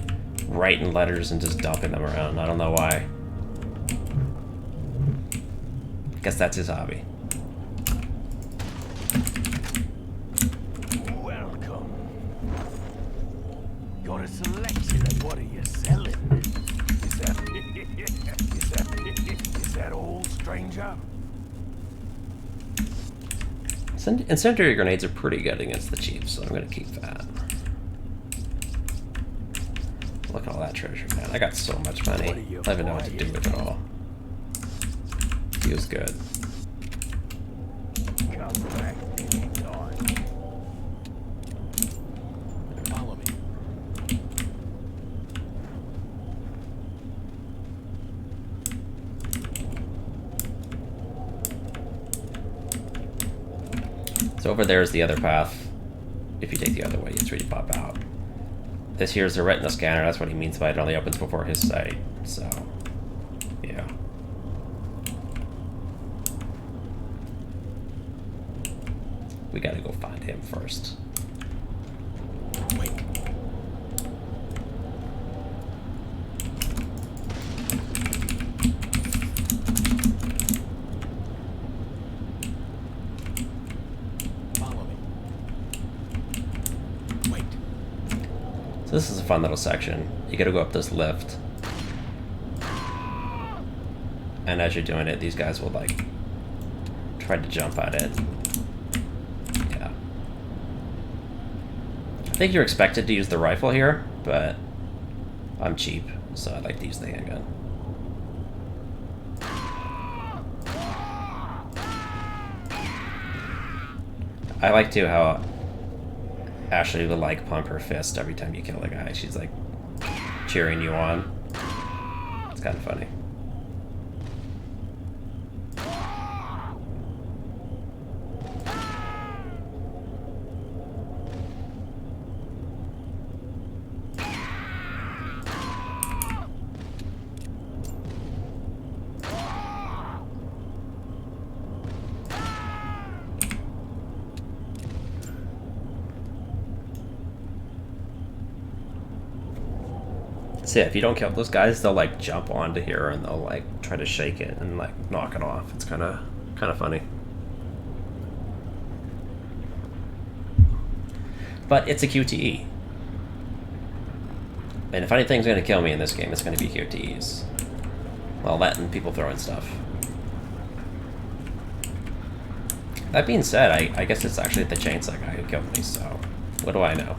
Speaker 1: writing letters and just dumping them around. I don't know why. Guess that's his hobby.
Speaker 4: Welcome. Got a selection of what are you selling? Is that all, stranger?
Speaker 1: Incendiary grenades are pretty good against the Chief, so I'm gonna keep that. Look at all that treasure, man. I got so much money. I don't even know what to do with it all. Feels good.
Speaker 4: Come back anytime.
Speaker 3: Follow me.
Speaker 1: So over there is the other path. If you take the other way, it's where you pop out. This here is the retina scanner. That's what he means by it only opens before his sight. So, yeah. We gotta go find him first.
Speaker 3: Wait. Follow me. Wait.
Speaker 1: So this is a fun little section. You gotta go up this lift. And as you're doing it, these guys will like try to jump at it. Yeah. I think you're expected to use the rifle here, but I'm cheap, so I like to use the handgun. I like too how Ashley will like pump her fist every time you kill a guy. She's like cheering you on. It's kind of funny. So yeah, if you don't kill those guys, they'll like jump onto here and they'll like try to shake it and like knock it off. It's kind of funny. But it's a QTE. And if anything's gonna kill me in this game, it's gonna be QTEs. Well, that and people throwing stuff. That being said, I guess it's actually the chainsaw guy who killed me, so what do I know?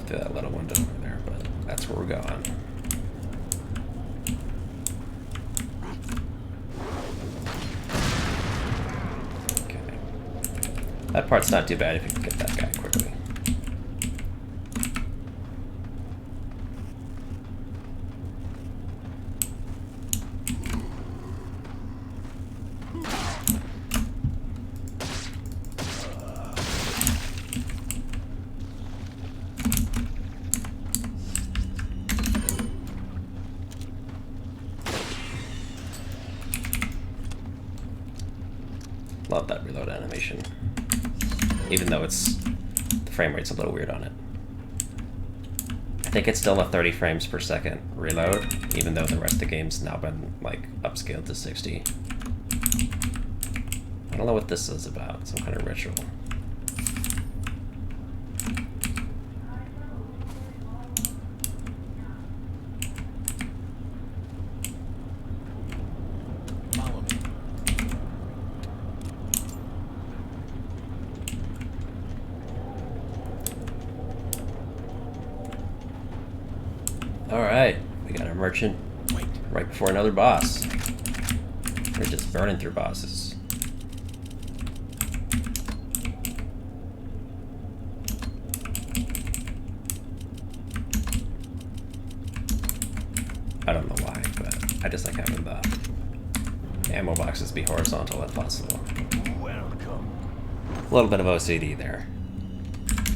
Speaker 1: Through that little window over there, but that's where we're going. Okay. That part's not too bad if you can get that guy quickly. Love that reload animation, even though the frame rate's a little weird on it. I think it's still a 30 frames per second reload, even though the rest of the game's now been like upscaled to 60. I don't know what this is about, some kind of ritual. Alright, we got a merchant right before another boss. We're just burning through bosses. I don't know why, but I just like having the ammo boxes be horizontal if possible.
Speaker 4: Welcome.
Speaker 1: A little bit of OCD there.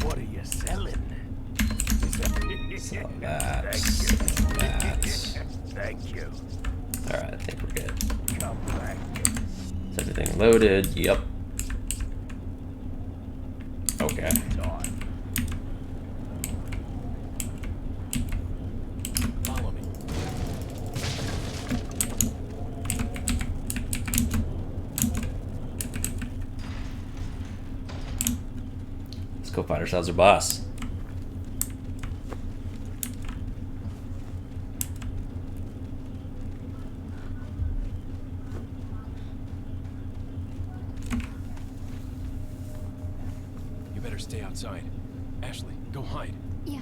Speaker 4: What are you selling?
Speaker 1: So that.
Speaker 4: Thank you.
Speaker 1: Alright, I think we're good.
Speaker 4: Come back.
Speaker 1: Is everything loaded? Yep. Okay.
Speaker 3: Follow me.
Speaker 1: Let's go find ourselves a boss.
Speaker 3: You better stay outside. Ashley, go hide.
Speaker 5: Yeah,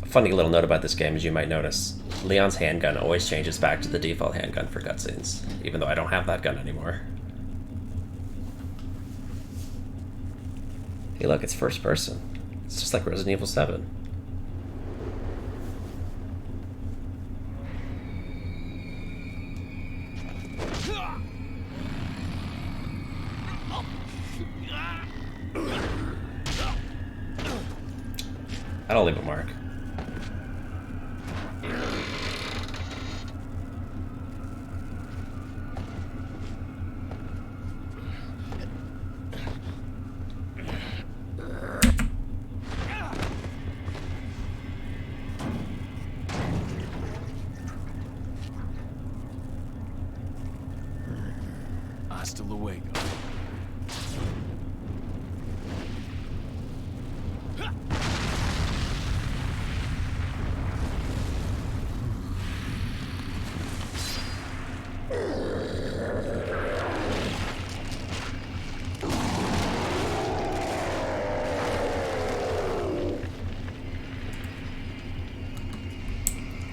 Speaker 1: Funny little note about this game is you might notice Leon's handgun always changes back to the default handgun for cutscenes, even though I don't have that gun anymore. Hey look, it's first person. It's just like Resident Evil 7. I'll leave a mark.
Speaker 3: Hasta luego.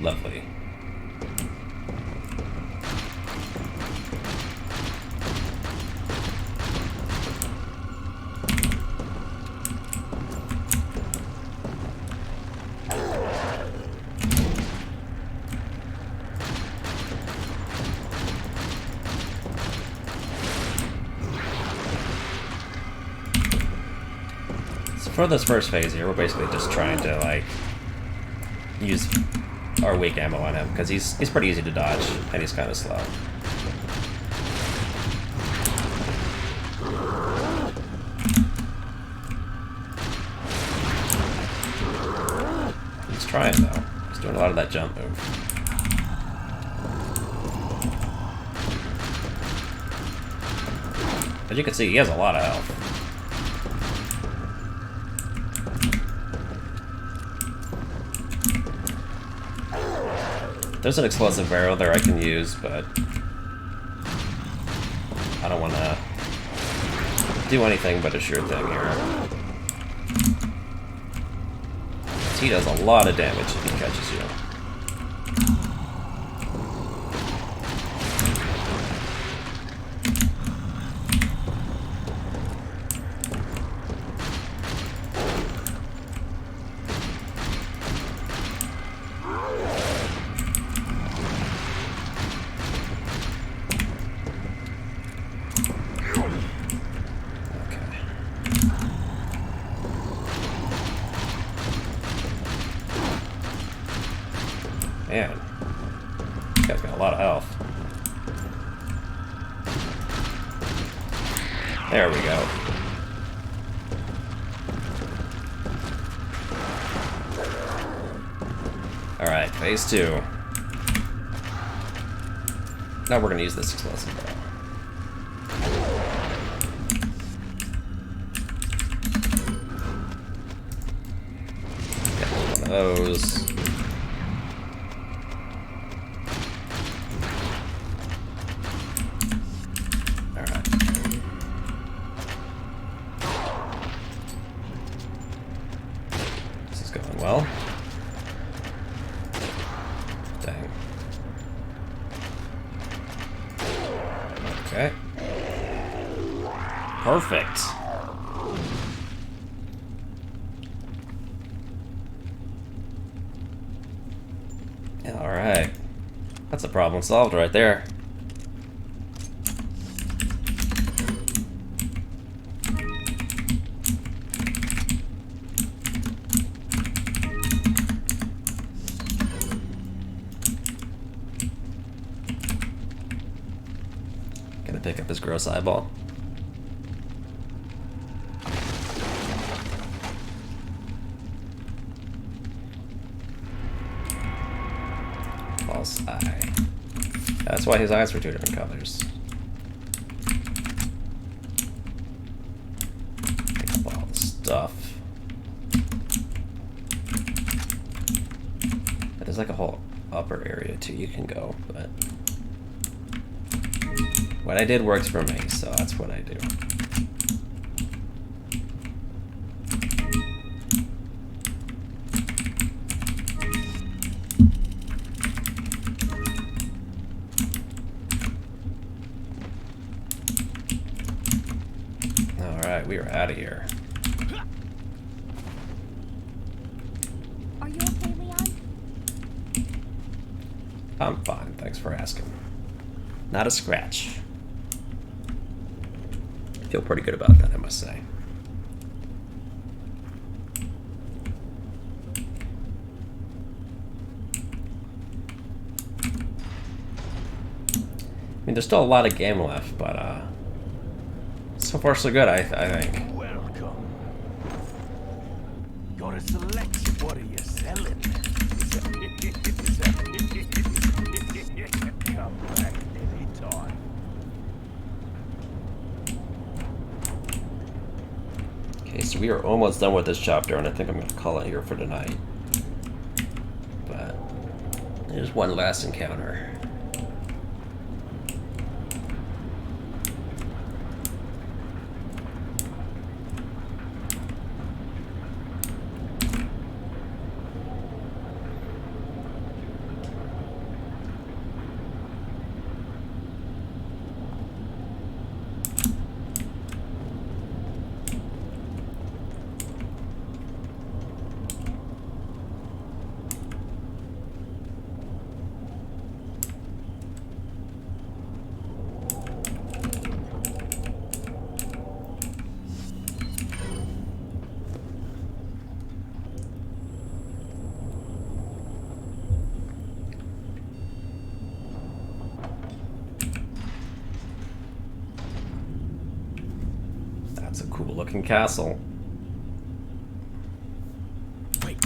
Speaker 1: Lovely. So for this first phase here, we're basically just trying to, like, use our weak ammo on him, because he's pretty easy to dodge, and he's kind of slow. He's trying, though. He's doing a lot of that jump move. As you can see, he has a lot of health. There's an explosive barrel there I can use, but I don't want to do anything but a sure thing here. He does a lot of damage if he catches you. Man, this guy's got a lot of health. There we go. Alright, phase 2. Now we're gonna use this explosive barrel. Get one of those. Well, dang. Okay. Perfect. Yeah, all right. That's a problem solved right there. Pick up his gross eyeball. False eye. That's why his eyes were two different colors. Pick up all the stuff. But there's like a whole upper area too you can go, but what I did works for me, so that's what I do. Alright, we are out of here.
Speaker 5: Are you okay, Leon?
Speaker 1: I'm fine, thanks for asking. Not a scratch. I feel pretty good about that, I must say. I mean, there's still a lot of game left, but so far so good, I think.
Speaker 4: Welcome. Got a selection. What are you selling? Come back anytime.
Speaker 1: Okay, so we are almost done with this chapter, and I think I'm going to call it here for tonight. But there's one last encounter. That's a cool looking castle.
Speaker 4: Wait.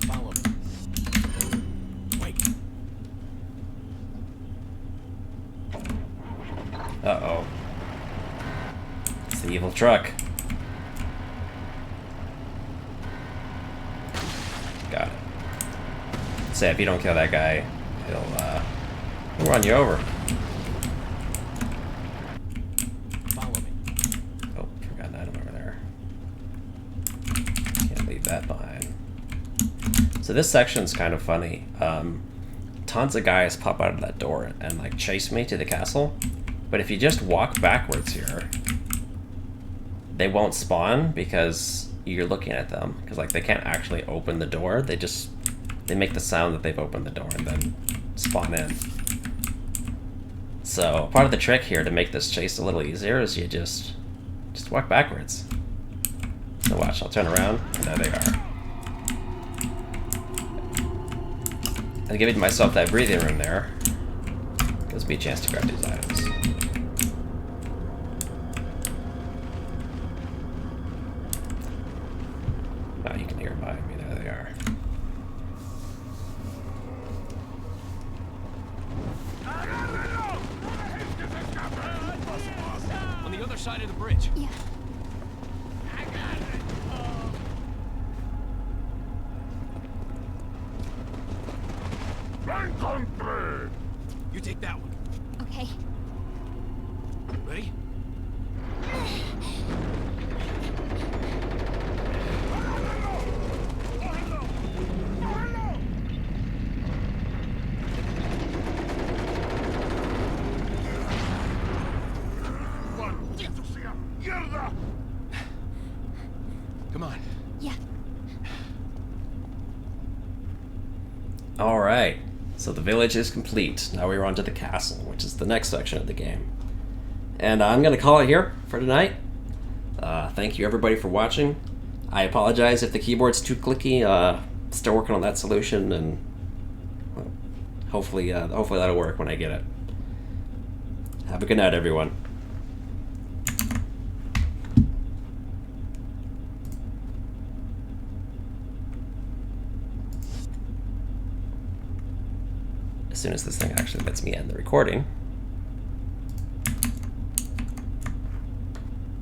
Speaker 4: Follow me. Wait.
Speaker 1: Uh-oh. It's the evil truck. Got it. Say, if you don't kill that guy, he'll run you over.
Speaker 4: Follow me.
Speaker 1: Oh, forgot an item over there. Can't leave that behind. So this section's kind of funny. Tons of guys pop out of that door and like chase me to the castle. But if you just walk backwards here, they won't spawn because you're looking at them. Because like they can't actually open the door. They make the sound that they've opened the door and then spawn in. So part of the trick here to make this chase a little easier is you just walk backwards. So watch, I'll turn around, and there they are. And giving myself that breathing room there gives me a chance to grab these items. Oh, you can hear them behind me, there they are.
Speaker 3: On the other side of the bridge.
Speaker 5: Yeah.
Speaker 3: You take that one.
Speaker 5: Okay.
Speaker 3: Ready? Come on.
Speaker 5: Yeah.
Speaker 1: Alright, so the village is complete. Now we're on to the castle, which is the next section of the game. And I'm going to call it here for tonight. Thank you everybody for watching. I apologize if the keyboard's too clicky. Still working on that solution, and well, hopefully that'll work when I get it. Have a good night, everyone. As soon as this thing actually lets me end the recording.